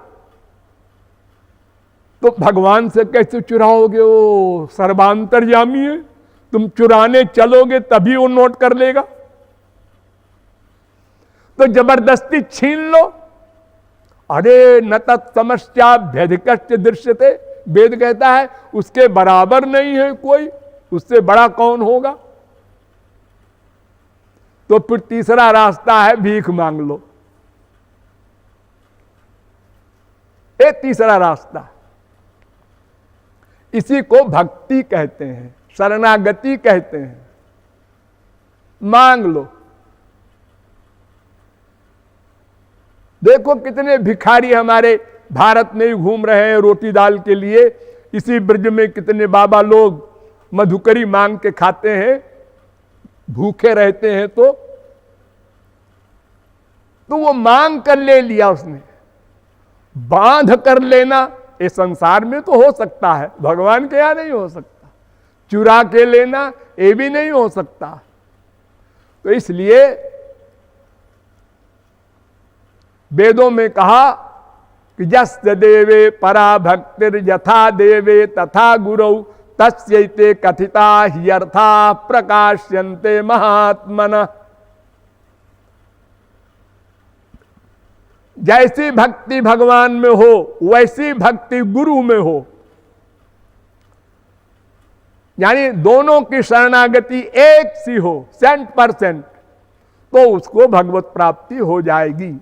तो भगवान से कैसे चुराओगे? वो सर्वांतर्यामी है, तुम चुराने चलोगे तभी वो नोट कर लेगा। तो जबरदस्ती छीन लो। अरे न तत्समस्या भेदकश्च दृश्यते, वेद कहता है उसके बराबर नहीं है कोई, उससे बड़ा कौन होगा। तो फिर तीसरा रास्ता है भीख मांग लो। ये तीसरा रास्ता, इसी को भक्ति कहते हैं, शरणागति कहते हैं। मांग लो। देखो कितने भिखारी हमारे भारत में ही घूम रहे हैं रोटी दाल के लिए। इसी ब्रज में कितने बाबा लोग मधुकरी मांग के खाते हैं, भूखे रहते हैं। तो वो मांग कर ले लिया उसने। बांध कर लेना ये संसार में तो हो सकता है, भगवान के यहां नहीं हो सकता। चुरा के लेना ये भी नहीं हो सकता। तो इसलिए वेदों में कहा कि यस्य देवे परा भक्तिर यथा देवे तथा गुरौ तस्यैते कथिता ह्यर्था प्रकाश्यन्ते महात्मनः। जैसी भक्ति भगवान में हो वैसी भक्ति गुरु में हो, यानी दोनों की शरणागति एक सी हो 100%, तो उसको भगवत प्राप्ति हो जाएगी।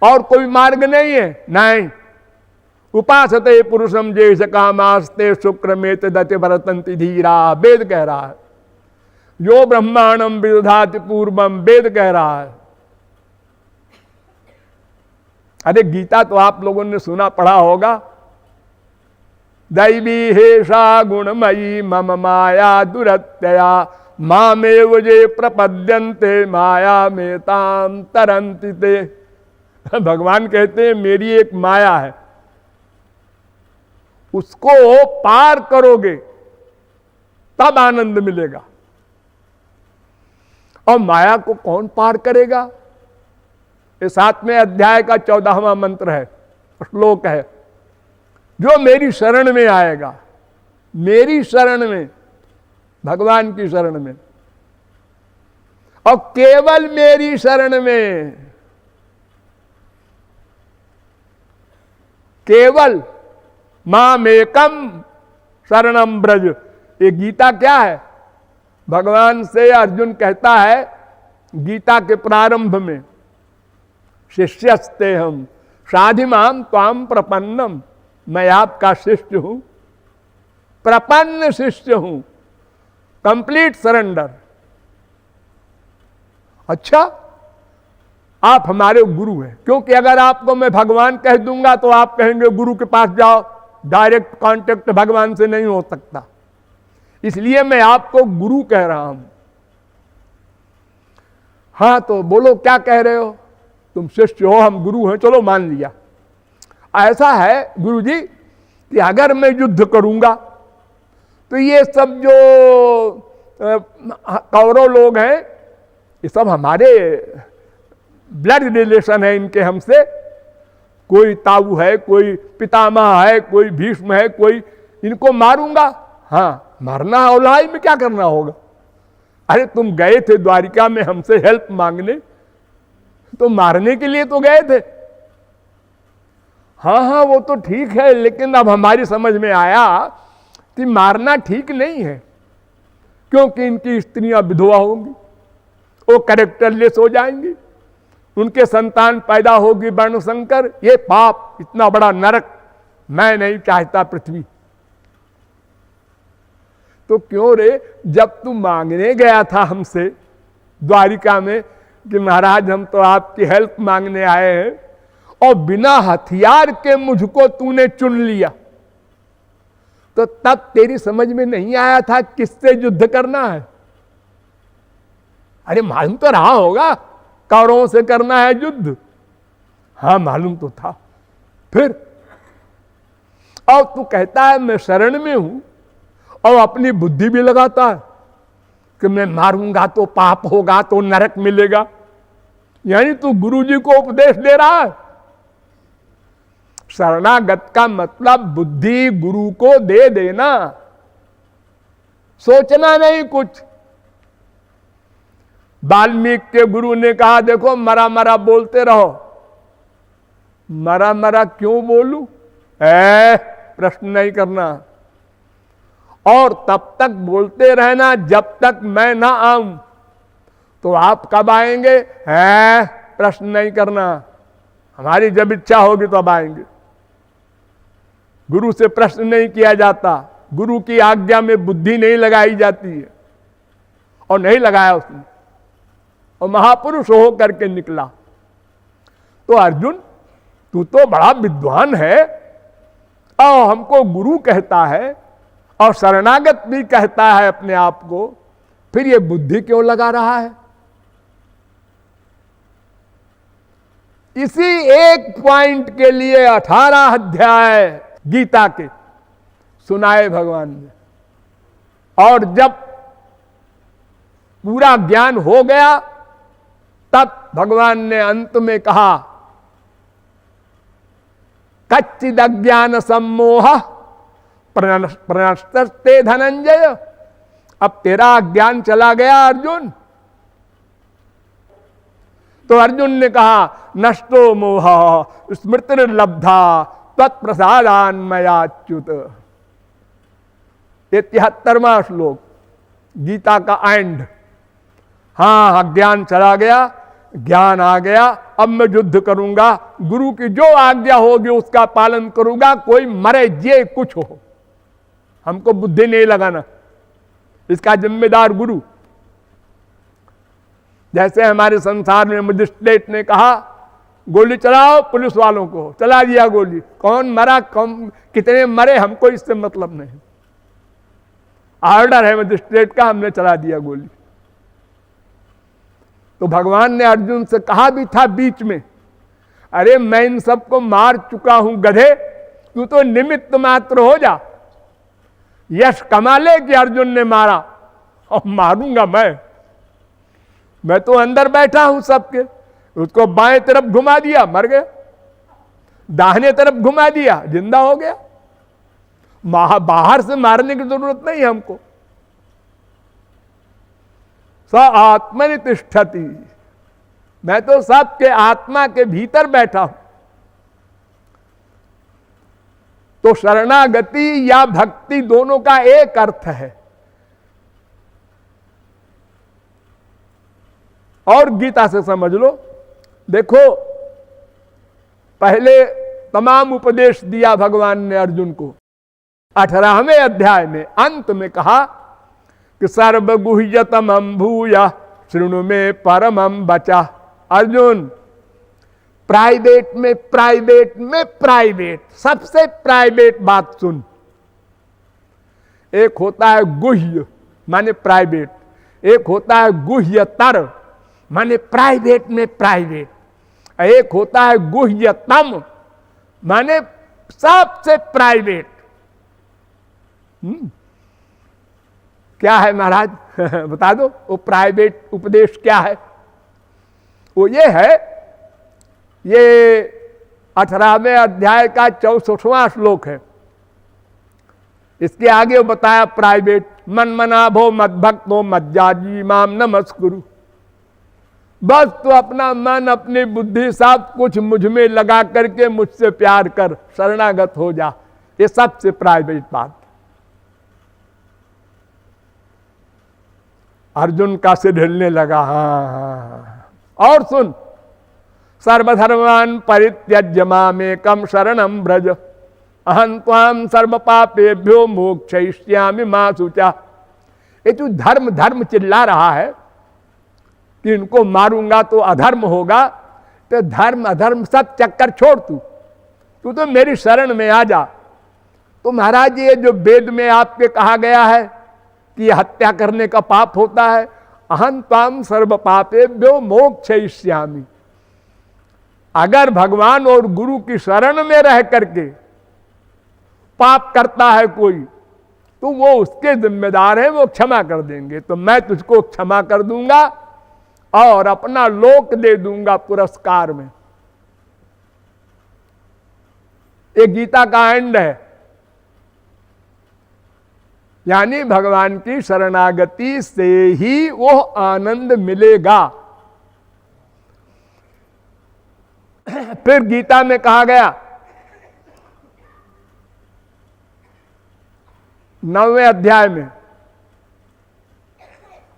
और कोई मार्ग नहीं है, नहीं। उपासते पुरुषम जेष कामास्ते शुक्रमेत दति भरतंति धीरा, वेद कह रहा है। यो ब्रह्मांडम विदधाति पूर्वम, वेद कह रहा है। अरे गीता तो आप लोगों ने सुना पढ़ा होगा। दैवी हेषा गुणमयी मम माया दुरत्यया मामेव जे प्रपद्यन्ते माया में ताम तरंति ते। भगवान कहते हैं मेरी एक माया है, उसको पार करोगे तब आनंद मिलेगा। और माया को कौन पार करेगा? ये 7वें अध्याय का 14वां मंत्र है, श्लोक है। जो मेरी शरण में आएगा, मेरी शरण में, भगवान की शरण में, और केवल मेरी शरण में, केवल मामेकम शरणम ब्रज। ये गीता क्या है? भगवान से अर्जुन कहता है गीता के प्रारंभ में, शिष्यस्ते हम साधिमाम त्वाम प्रपन्नम, मैं आपका शिष्य हूं, प्रपन्न शिष्य हूं, कंप्लीट सरेंडर। अच्छा, आप हमारे गुरु हैं, क्योंकि अगर आपको मैं भगवान कह दूंगा तो आप कहेंगे गुरु के पास जाओ, डायरेक्ट कांटेक्ट भगवान से नहीं हो सकता, इसलिए मैं आपको गुरु कह रहा हूं। हाँ तो बोलो क्या कह रहे हो? तुम शिष्य हो, हम गुरु हैं, चलो मान लिया। ऐसा है गुरुजी कि अगर मैं युद्ध करूंगा तो ये सब जो कौरव लोग हैं, ये सब हमारे ब्लड रिलेशन है इनके हमसे। कोई ताऊ है, कोई पितामह है, कोई भीष्म है, कोई, इनको मारूंगा। हाँ मारना है, औलाई में क्या करना होगा? अरे तुम गए थे द्वारिका में हमसे हेल्प मांगने, तो मारने के लिए तो गए थे। हाँ हाँ वो तो ठीक है, लेकिन अब हमारी समझ में आया कि मारना ठीक नहीं है, क्योंकि इनकी स्त्रियां विधवा होंगी, वो कैरेक्टरलेस हो जाएंगी, उनके संतान पैदा होगी वर्णशंकर, ये पाप, इतना बड़ा नरक मैं नहीं चाहता पृथ्वी। तो क्यों रे, जब तू मांगने गया था हमसे द्वारिका में कि महाराज हम तो आपकी हेल्प मांगने आए हैं, और बिना हथियार के मुझको तूने चुन लिया, तो तब तेरी समझ में नहीं आया था किससे युद्ध करना है? अरे मालूम तो रहा होगा कौरवों से करना है युद्ध। हाँ मालूम तो था। फिर और तू कहता है मैं शरण में हूं, और अपनी बुद्धि भी लगाता है कि मैं मारूंगा तो पाप होगा, तो नरक मिलेगा। यानी तू गुरुजी को उपदेश दे रहा है। शरणागत का मतलब बुद्धि गुरु को दे देना, सोचना नहीं कुछ। वाल्मीकि के गुरु ने कहा देखो मरा मरा बोलते रहो। मरा मरा क्यों बोलूं? प्रश्न नहीं करना, और तब तक बोलते रहना जब तक मैं ना आऊं। तो आप कब आएंगे? प्रश्न नहीं करना, हमारी जब इच्छा होगी तब आएंगे। गुरु से प्रश्न नहीं किया जाता, गुरु की आज्ञा में बुद्धि नहीं लगाई जाती है, और नहीं लगाया उसने, और महापुरुष हो करके निकला। तो अर्जुन तू तो बड़ा विद्वान है, और हमको गुरु कहता है, और शरणागत भी कहता है अपने आप को, फिर ये बुद्धि क्यों लगा रहा है? इसी एक पॉइंट के लिए 18 अध्याय गीता के सुनाए भगवान ने, और जब पूरा ज्ञान हो गया तब भगवान ने अंत में कहा, कच्चिद अज्ञान सम्मोह प्रणष्टस्ते धनंजय। अब तेरा ज्ञान चला गया अर्जुन। तो अर्जुन ने कहा, नष्टो मोह स्मृतिर्लब्धा तत्प्रसादान मयाच्युत। ये 73वां श्लोक गीता का एंड। हाँ, ज्ञान चला गया, ज्ञान आ गया, अब मैं युद्ध करूंगा, गुरु की जो आज्ञा होगी उसका पालन करूंगा, कोई मरे जे कुछ हो, हमको बुद्धि नहीं लगाना, इसका जिम्मेदार गुरु। जैसे हमारे संसार में मजिस्ट्रेट ने कहा गोली चलाओ पुलिस वालों को, चला दिया गोली, कौन मरा कौन कितने मरे हमको इससे मतलब नहीं, ऑर्डर है मजिस्ट्रेट का, हमने चला दिया गोली। तो भगवान ने अर्जुन से कहा भी था बीच में, अरे मैं इन सबको मार चुका हूं गधे, तू तो निमित्त मात्र हो जा, यश कमा ले कि अर्जुन ने मारा, और मारूंगा मैं तो अंदर बैठा हूं सबके। उसको बाएं तरफ घुमा दिया, मर गया, दाहिने तरफ घुमा दिया, जिंदा हो गया। बाहर से मारने की जरूरत नहीं हमको। स आत्मनि तिष्ठति, मैं तो सबके आत्मा के भीतर बैठा हूं। तो शरणागति या भक्ति दोनों का एक अर्थ है। और गीता से समझ लो, देखो पहले तमाम उपदेश दिया भगवान ने अर्जुन को। 18वें अध्याय में अंत में कहा कि सर्वगुह्यतमं भूय शृणु में परमं बचा। अर्जुन, प्राइवेट में प्राइवेट सबसे प्राइवेट बात सुन। एक होता है गुह्य माने प्राइवेट, एक होता है गुह्यतर माने प्राइवेट में प्राइवेट, एक होता है गुह्यतम माने सबसे प्राइवेट। क्या है महाराज? बता दो वो प्राइवेट उपदेश क्या है? वो ये है, ये 18वें अध्याय का 64वां श्लोक है। इसके आगे बताया प्राइवेट, मन मनाभो मद्भक्तो मज्जाजी माम नमस्कुरु। बस तो अपना मन अपनी बुद्धि सब कुछ मुझ में लगा करके मुझसे प्यार कर, शरणागत हो जा। ये सबसे प्राइवेट बात। अर्जुन का सिर हिलने लगा। हाँ। और सुन, सर्वधर्मान परित्यज्य मामेकं शरणं व्रज अहं त्वां सर्व पापेभ्यो मोक्षयिष्यामि मा शुचा। ये तू धर्म धर्म चिल्ला रहा है कि इनको मारूंगा तो अधर्म होगा, तो धर्म अधर्म सब चक्कर छोड़, तू तो मेरी शरण में आ जा। तो महाराज ये जो वेद में आपके कहा गया है कि हत्या करने का पाप होता है, अहं त्वां सर्व पापेभ्यो मोक्षयिष्यामि। अगर भगवान और गुरु की शरण में रह करके पाप करता है कोई, तो वो उसके जिम्मेदार है, वो क्षमा कर देंगे। तो मैं तुझको क्षमा कर दूंगा और अपना लोक दे दूंगा पुरस्कार में। ये गीता का एंड है। यानी भगवान की शरणागति से ही वो आनंद मिलेगा। फिर गीता में कहा गया 9वें अध्याय में,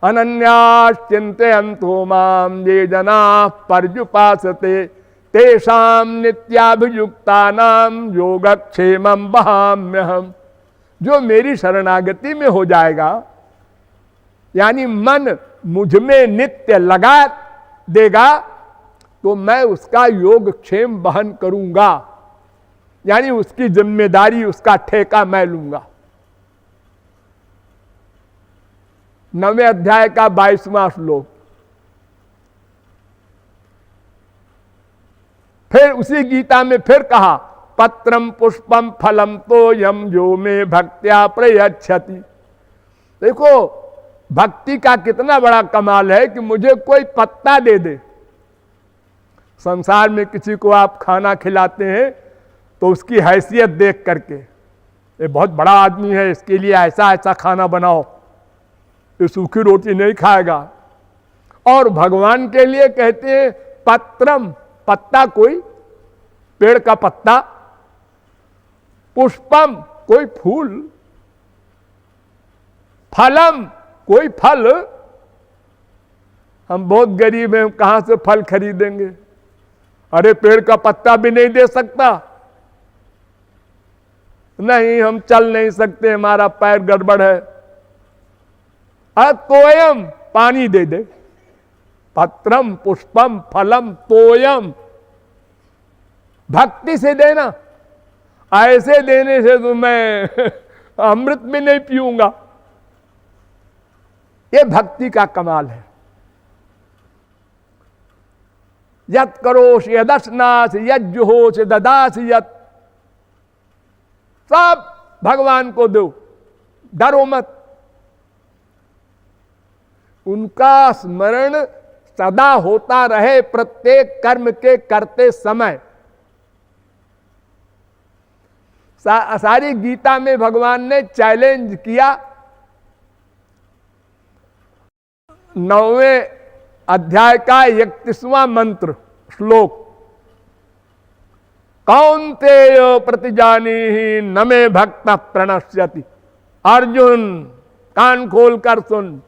अनन्याश्चिन्तयन्तो मां ये जनाः पर्युपासते तेषां नित्याभियुक्तानां योगक्षेमं वहाम्यहम्। जो मेरी शरणागति में हो जाएगा, यानी मन मुझ में नित्य लगा देगा, तो मैं उसका योगक्षेम वहन करूंगा, यानी उसकी जिम्मेदारी, उसका ठेका मैं लूंगा। 9वें अध्याय का 22वां श्लोक। फिर उसी गीता में फिर कहा, पत्रम पुष्पम फलम तो यम जो में भक्त्या प्रयच्छति। देखो भक्ति का कितना बड़ा कमाल है कि मुझे कोई पत्ता दे दे संसार में किसी को आप खाना खिलाते हैं तो उसकी हैसियत देख करके, ये बहुत बड़ा आदमी है, इसके लिए ऐसा ऐसा खाना बनाओ, ये सूखी रोटी नहीं खाएगा। और भगवान के लिए कहते हैं पत्रम, पत्ता कोई पेड़ का पत्ता, पुष्पम कोई फूल, फलम कोई फल। हम बहुत गरीब हैं, कहां से फल खरीदेंगे? अरे पेड़ का पत्ता भी नहीं दे सकता, नहीं हम चल नहीं सकते, हमारा पैर गड़बड़ है। तोयम पानी दे दे, पत्रम पुष्पम फलम तोयम, भक्ति से देना। ऐसे देने से तो मैं अमृत भी नहीं पीऊंगा। ये भक्ति का कमाल है। यत करोश यदस्नास यज्जुहोश ददास यत, सब भगवान को दो, डरो मत। उनका स्मरण सदा होता रहे प्रत्येक कर्म के करते समय। सारी गीता में भगवान ने चैलेंज किया। 9वें अध्याय का 31वां मंत्र श्लोक, कौन्तेय प्रतिजानीहि न मे भक्त प्रणश्यति। अर्जुन कान खोल कर सुन,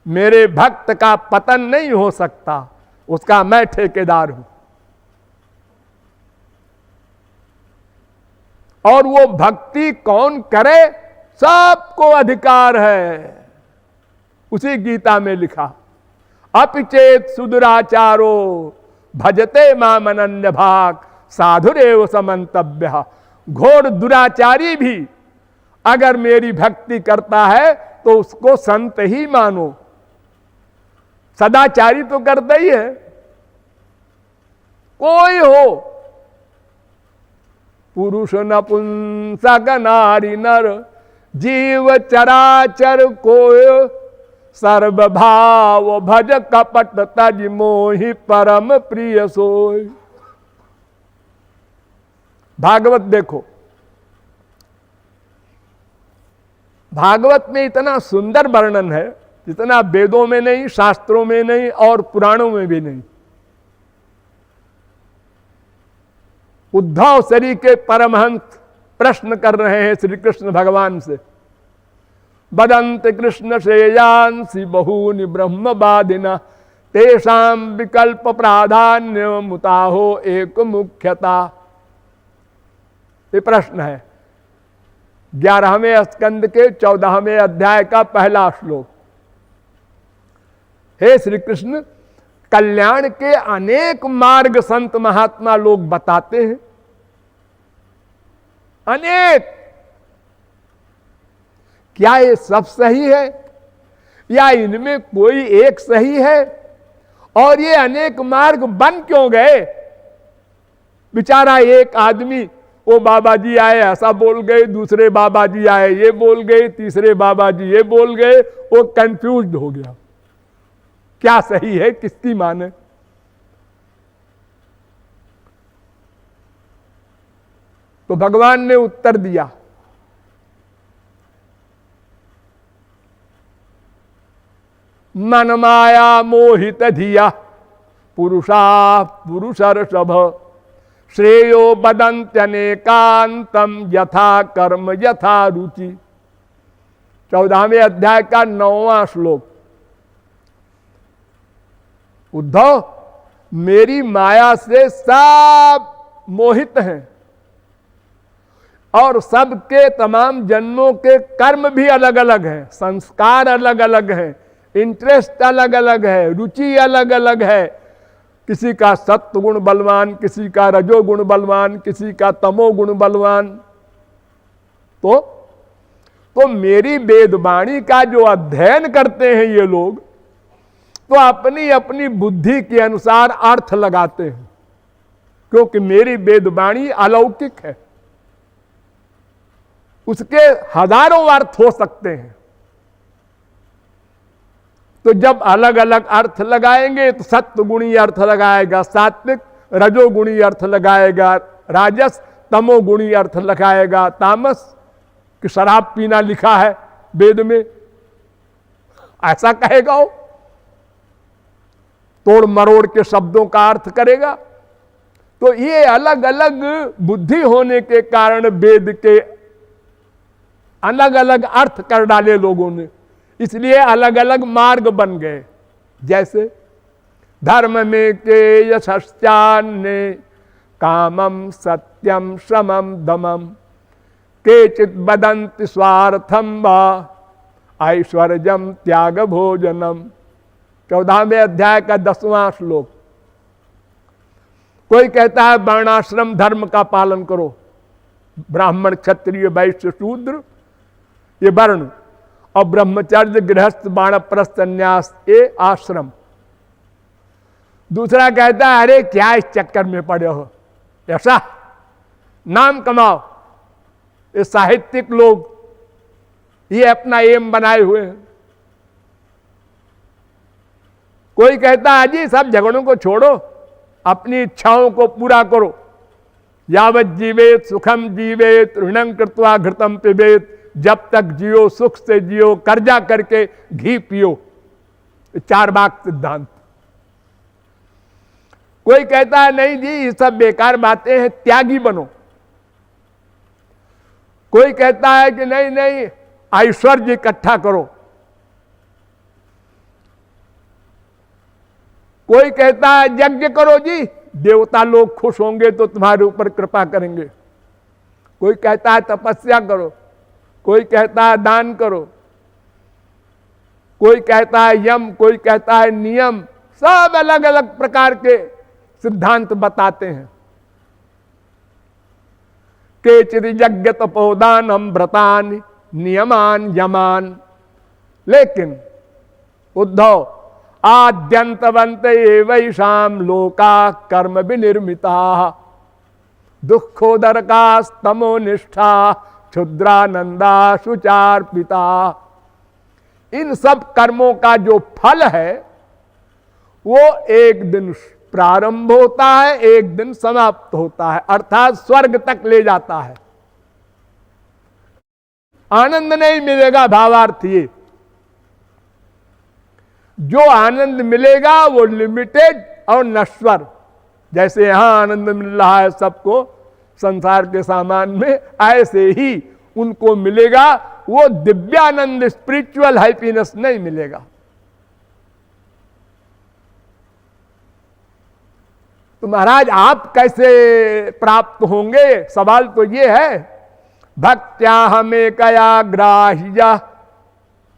मेरे भक्त का पतन नहीं हो सकता, उसका मैं ठेकेदार हूं। और वो भक्ति कौन करे, सबको अधिकार है। उसी गीता में लिखा, अपिचेत सुदुराचारो भजते माम अनन्य भाग साधुरेव समन्तव्य। घोर दुराचारी भी अगर मेरी भक्ति करता है तो उसको संत ही मानो। सदाचारी तो करता ही है, कोई हो, पुरुष नपुंसक नारी नर जीव चराचर कोय, सर्वभाव भज कपट तज मोहि परम प्रिय सोय। भागवत देखो, भागवत में इतना सुंदर वर्णन है जितना वेदों में नहीं, शास्त्रों में नहीं और पुराणों में भी नहीं। उद्धव शरी के परमहंस प्रश्न कर रहे हैं श्री कृष्ण भगवान से, बदंत कृष्ण श्रेयांसि बहूनि ब्रह्मवादिना तेषां विकल्प प्राधान्य मुताहो एक मुख्यता। ये प्रश्न है 11वें स्कंद के 14वें अध्याय का पहला श्लोक। हे श्री कृष्ण, कल्याण के अनेक मार्ग संत महात्मा लोग बताते हैं, अनेक। क्या ये सब सही है या इनमें कोई एक सही है? और ये अनेक मार्ग बन क्यों गए? बेचारा एक आदमी, वो बाबा जी आए ऐसा बोल गए, दूसरे बाबा जी आए ये बोल गए, तीसरे बाबा जी ये बोल गए, वो कंफ्यूज्ड हो गया, क्या सही है किसकी माने। तो भगवान ने उत्तर दिया, मन माया मोहित धिया पुरुषा पुरुषर्षभ श्रेयो बदंत्यनेकांतम यथा कर्म यथा रुचि। 14वें अध्याय का 9वां श्लोक। उद्धव, मेरी माया से सब मोहित हैं और सबके तमाम जन्मों के कर्म भी अलग अलग हैं, संस्कार अलग अलग हैं, इंटरेस्ट अलग अलग है, रुचि अलग अलग है। किसी का सत्व गुण बलवान, किसी का रजोगुण बलवान, किसी का तमोगुण बलवान। तो मेरी वेदवाणी का जो अध्ययन करते हैं ये लोग, तो अपनी अपनी बुद्धि के अनुसार अर्थ लगाते हैं, क्योंकि मेरी वेदवाणी अलौकिक है, उसके हजारों अर्थ हो सकते हैं। तो जब अलग अलग अर्थ लगाएंगे तो सत्वगुणी अर्थ लगाएगा सात्विक, रजोगुणी अर्थ लगाएगा राजस, तमोगुणी अर्थ लगाएगा तामस। कि शराब पीना लिखा है वेद में, ऐसा कहेगा वो, तोड़ मरोड़ के शब्दों का अर्थ करेगा। तो ये अलग अलग बुद्धि होने के कारण वेद के अलग अलग अर्थ कर डाले लोगों ने, इसलिए अलग अलग मार्ग बन गए। जैसे धर्म में के यशश्चान्ने कामम सत्यम श्रमम दमम केचित् वदन्ति स्वार्थम वा ऐश्वर्यम त्याग भोजनम। 14वें अध्याय का 10वां श्लोक। कोई कहता है वर्णाश्रम धर्म का पालन करो, ब्राह्मण क्षत्रिय वैश्य शूद्र ये वर्ण, और ब्रह्मचर्य गृहस्थ वानप्रस्थ संन्यास ये आश्रम। दूसरा कहता है अरे क्या इस चक्कर में पड़े हो, ऐसा नाम कमाओ। ये साहित्यिक लोग ये अपना एम बनाए हुए हैं। कोई कहता है जी सब झगड़ों को छोड़ो, अपनी इच्छाओं को पूरा करो। यावत जीवेत सुखम जीवेत ऋणं कृत्वा घृतम पिबेत, जब तक जियो सुख से जियो, कर्जा करके घी पियो। 4 वाक सिद्धांत। कोई कहता है नहीं जी ये सब बेकार बातें हैं, त्यागी बनो। कोई कहता है कि नहीं नहीं ऐश्वर्य इकट्ठा करो। कोई कहता है यज्ञ करो जी, देवता लोग खुश होंगे तो तुम्हारे ऊपर कृपा करेंगे। कोई कहता है तपस्या करो, कोई कहता है दान करो, कोई कहता है यम, कोई कहता है नियम। सब अलग अलग प्रकार के सिद्धांत बताते हैं। केचित् यज्ञ तपोदानम व्रतान नियमान यमान। लेकिन उद्धव आद्यंतवंत एवैषाम लोका कर्म विनिर्मिता दुखोदरकास्तमो निष्ठा क्षुद्रानंदा शुचार्पिता। इन सब कर्मों का जो फल है वो एक दिन प्रारंभ होता है, एक दिन समाप्त होता है, अर्थात स्वर्ग तक ले जाता है। आनंद नहीं मिलेगा, भावार्थ ये। जो आनंद मिलेगा वो लिमिटेड और नश्वर। जैसे यहां आनंद मिल रहा है सबको संसार के सामान में, ऐसे ही उनको मिलेगा। वो दिव्यानंद स्पिरिचुअल हैप्पीनेस नहीं मिलेगा। तो महाराज आप कैसे प्राप्त होंगे? सवाल तो ये है। भक्त्या हमें कया ग्राह्य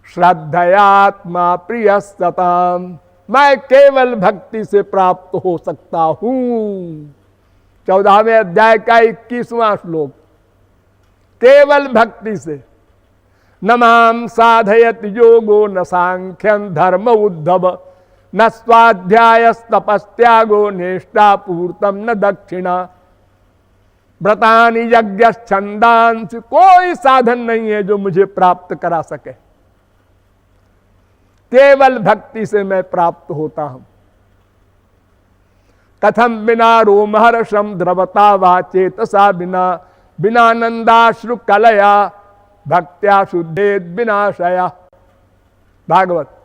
श्रद्धयात्मा प्रिय सताम। मैं केवल भक्ति से प्राप्त हो सकता हूं। 14वें अध्याय का 21वां श्लोक। केवल भक्ति से। न माम साधयत योगो न सांख्यं धर्म उद्धव न स्वाध्याय तपस्त्यागो निष्ठा पूर्तम न दक्षिणा। व्रतानि यज्ञ छंदांस। कोई साधन नहीं है जो मुझे प्राप्त करा सके। केवल भक्ति से मैं प्राप्त होता हूं। कथम बिना रोमहर्षम द्रवता वा चेतसा बिना बिना नंदाश्रु कलया भक्त्या शुद्धेत विनाशया। भागवत।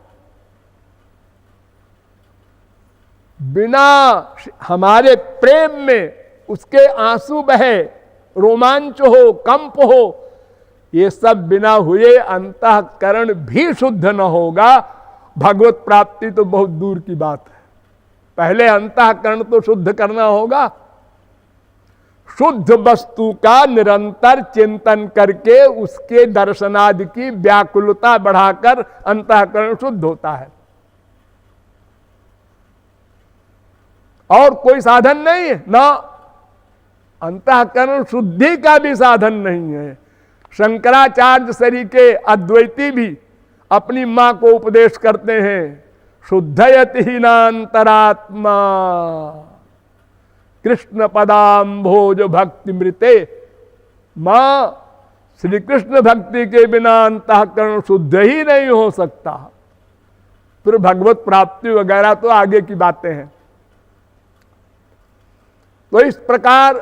बिना हमारे प्रेम में उसके आंसू बहे, रोमांच हो, कंप हो, ये सब बिना हुए अंतःकरण भी शुद्ध न होगा। भगवत प्राप्ति तो बहुत दूर की बात है। पहले अंतःकरण तो शुद्ध करना होगा। शुद्ध वस्तु का निरंतर चिंतन करके उसके दर्शनादि की व्याकुलता बढ़ाकर अंतःकरण शुद्ध होता है। और कोई साधन नहीं है ना। अंतःकरण शुद्धि का भी साधन नहीं है। शंकराचार्य सरी के अद्वैती भी अपनी मां को उपदेश करते हैं, शुद्धयति हीनांतरात्मा कृष्ण पदाम्भोज भक्ति मृते। मां श्री कृष्ण भक्ति के बिना अंतःकरण शुद्ध ही नहीं हो सकता। फिर भगवत प्राप्ति वगैरह तो आगे की बातें हैं। तो इस प्रकार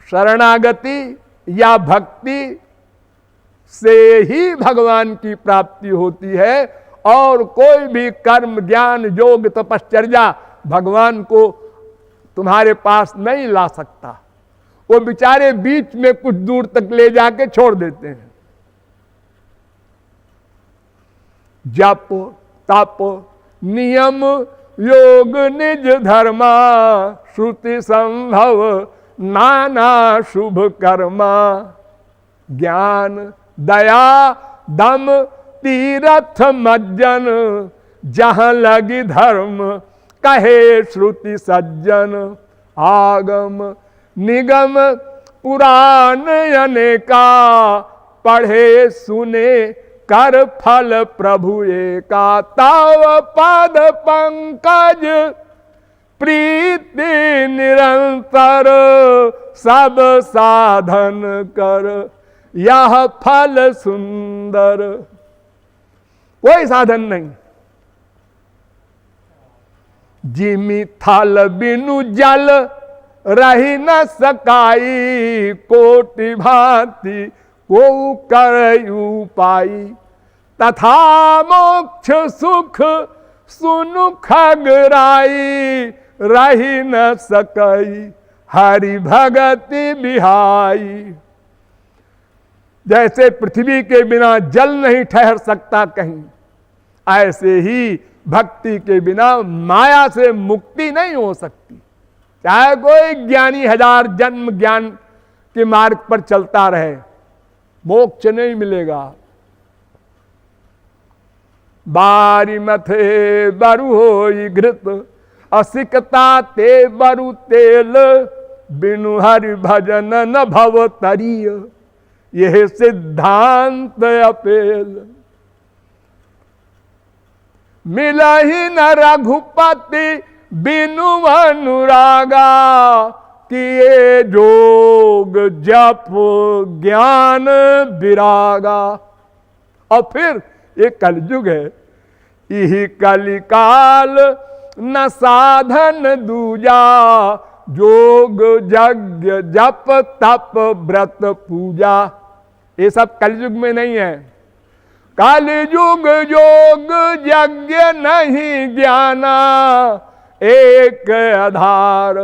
शरणागति या भक्ति से ही भगवान की प्राप्ति होती है, और कोई भी कर्म, ज्ञान, योग, तपश्चर्या भगवान को तुम्हारे पास नहीं ला सकता। वो बेचारे बीच में कुछ दूर तक ले जाके छोड़ देते हैं। जप, तप, नियम, योग, निज धर्मा, श्रुति संभव नाना शुभ कर्मा, ज्ञान, दया, दम, तीरथ मज्जन, जहां लगी धर्म कहे श्रुति सज्जन, आगम निगम पुराण अनेका, पढ़े सुने कर फल प्रभु एका, ताव पद पंकज प्रीति निरंतर, सब साधन कर यह फल सुंदर। कोई साधन नहीं। जिमि थल बिनु जल रही न सकाई, कोटि भांति को करयु पाई, तथा मोक्ष सुख सुनु खगराई, रही न सकई हरि भगति बिहाई। जैसे पृथ्वी के बिना जल नहीं ठहर सकता कहीं, ऐसे ही भक्ति के बिना माया से मुक्ति नहीं हो सकती। चाहे कोई ज्ञानी 1000 जन्म ज्ञान के मार्ग पर चलता रहे, मोक्ष नहीं मिलेगा। बारी मथे बरु होई घृत, असिकता ते बरु तेल, बिनु हरि भजन न भव तरिय, यह सिद्धांत अपेल। मिलहि न रघुपति बिनु अनुरागा, किए जोग जप ज्ञान विरागा। और फिर ये कलयुग है, यही कलिकाल न साधन दूजा, जोग यज्ञ जप तप व्रत पूजा। ये सब कलयुग में नहीं है। कलयुग योग यज्ञ नहीं ज्ञाना, एक आधार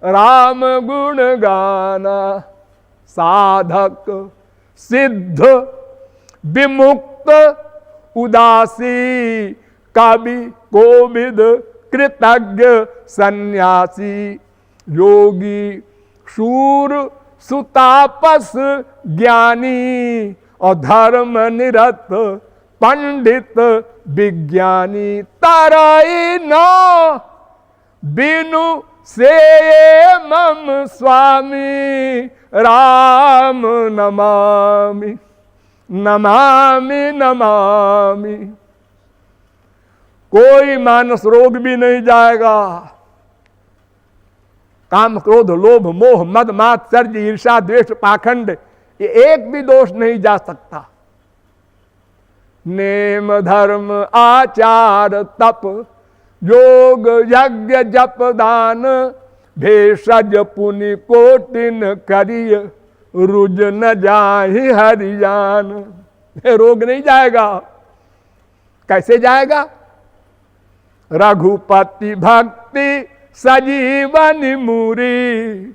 राम गुण गाना। साधक सिद्ध विमुक्त उदासी, कवि कोविद कृतज्ञ सन्यासी, योगी शूर सुतापस ज्ञानी, और धर्म निरत पंडित विज्ञानी। तरई न बिनु से मम स्वामी, राम नमामि नमामि नमामि। कोई मानस रोग भी नहीं जाएगा। काम, क्रोध, लोभ, मोह, मद, मात्सर्य, ईर्षा, द्वेष, पाखंड, ये एक भी दोष नहीं जा सकता। नेम धर्म आचार तप, योग यज्ञ जप दान, भेषज पुनि कोटिन करिय, रुज न जाहि हरियान। रोग नहीं जाएगा। कैसे जाएगा? रघुपति भक्ति सजीवन मूरी।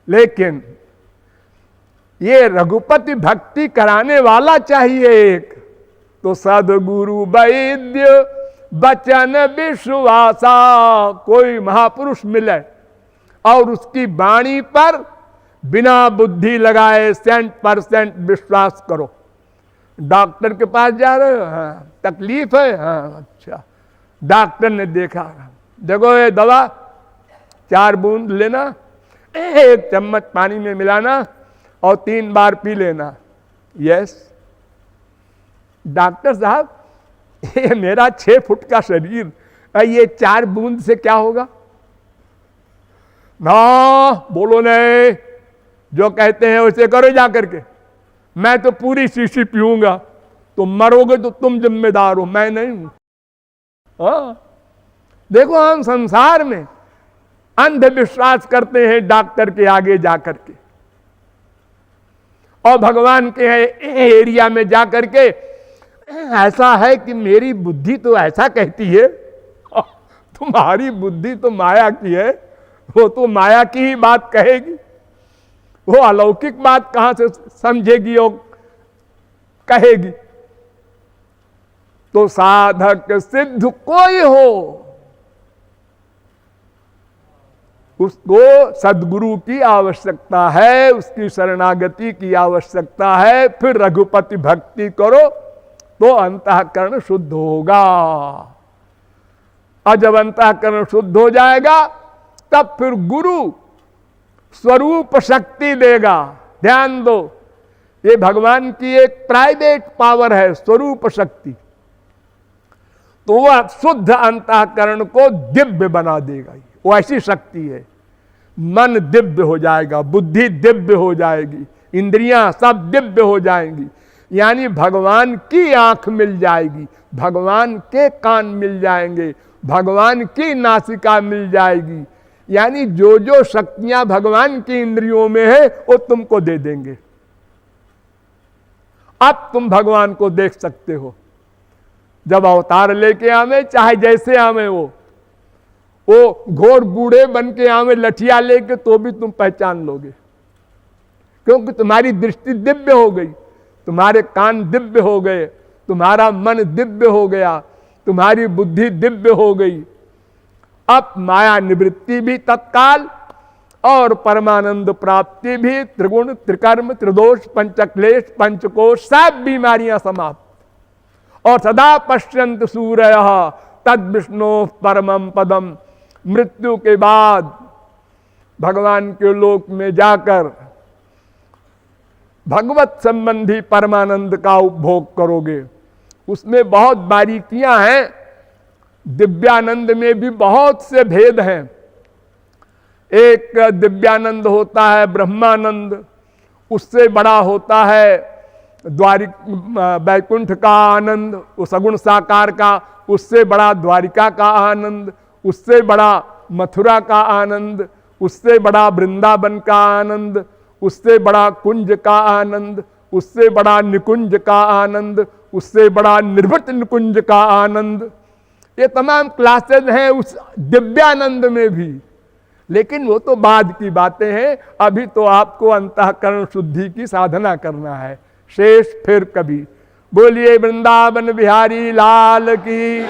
लेकिन ये रघुपति भक्ति कराने वाला चाहिए एक, तो सदगुरु वैद्य बचन विश्वासा। कोई महापुरुष मिले और उसकी वाणी पर बिना बुद्धि लगाए 100% विश्वास करो। डॉक्टर के पास जा रहे हो, हाँ तकलीफ है, हाँ अच्छा, डॉक्टर ने देखा, देखो ये दवा 4 बूंद लेना, 1 चम्मच पानी में मिलाना और 3 बार पी लेना। यस डॉक्टर साहब, ये मेरा 6 फुट का शरीर, ये 4 बूंद से क्या होगा? ना बोलो नहीं, जो कहते हैं उसे करो जा करके। मैं तो पूरी शीशी पीऊंगा, तुम मरोगे तो तुम जिम्मेदार हो, मैं नहीं हूं। हाँ देखो हम संसार में अंधविश्वास करते हैं डॉक्टर के आगे जाकर के, और भगवान के एरिया में जाकर के ऐसा है कि मेरी बुद्धि तो ऐसा कहती है, तुम्हारी बुद्धि तो माया की है, वो तो माया की ही बात कहेगी, वो अलौकिक बात कहां से समझेगी और कहेगी। तो साधक सिद्ध कोई हो, उसको सद्गुरु की आवश्यकता है, उसकी शरणागति की आवश्यकता है। फिर रघुपति भक्ति करो तो अंतःकरण शुद्ध होगा, और जब अंतःकरण शुद्ध हो जाएगा तब फिर गुरु स्वरूप शक्ति देगा। ध्यान दो, ये भगवान की एक प्राइवेट पावर है, स्वरूप शक्ति। तो वह शुद्ध अंतःकरण को दिव्य बना देगा, वो ऐसी शक्ति है। मन दिव्य हो जाएगा, बुद्धि दिव्य हो जाएगी, इंद्रियां सब दिव्य हो जाएंगी, यानी भगवान की आंख मिल जाएगी, भगवान के कान मिल जाएंगे, भगवान की नासिका मिल जाएगी, यानी जो जो शक्तियां भगवान की इंद्रियों में है वो तुमको दे देंगे। अब तुम भगवान को देख सकते हो। जब अवतार लेके आवे, चाहे जैसे आवे, वो घोर बूढ़े बन के आवे लठिया लेके, तो भी तुम पहचान लोगे, क्योंकि तुम्हारी दृष्टि दिव्य हो गई, तुम्हारे कान दिव्य हो गए, तुम्हारा मन दिव्य हो गया, तुम्हारी बुद्धि दिव्य हो गई। अब माया निवृत्ति भी तत्काल और परमानंद प्राप्ति भी, त्रिगुण त्रिकर्म त्रिदोष पंचक्लेश पंचकोश सब बीमारियां समाप्त। और सदा पश्यंत सूरयः तद विष्णु परमं पदम, मृत्यु के बाद भगवान के लोक में जाकर भगवत संबंधी परमानंद का उपभोग करोगे। उसमें बहुत बारीकियां हैं, दिव्यानंद में भी बहुत से भेद हैं। एक दिव्यानंद होता है ब्रह्मानंद, उससे बड़ा होता है वैकुंठ का आनंद, वो सगुण साकार का, उससे बड़ा द्वारिका का आनंद, उससे बड़ा मथुरा का आनंद, उससे बड़ा वृंदावन का आनंद, उससे बड़ा कुंज का आनंद, उससे बड़ा निकुंज का आनंद, उससे बड़ा निर्वृत निकुंज का आनंद। ये तमाम क्लासेज हैं उस दिव्यानंद में भी, लेकिन वो तो बाद की बातें हैं। अभी तो आपको अंतःकरण शुद्धि की साधना करना है। शेष फिर कभी। बोलिए वृंदावन बिहारी लाल की।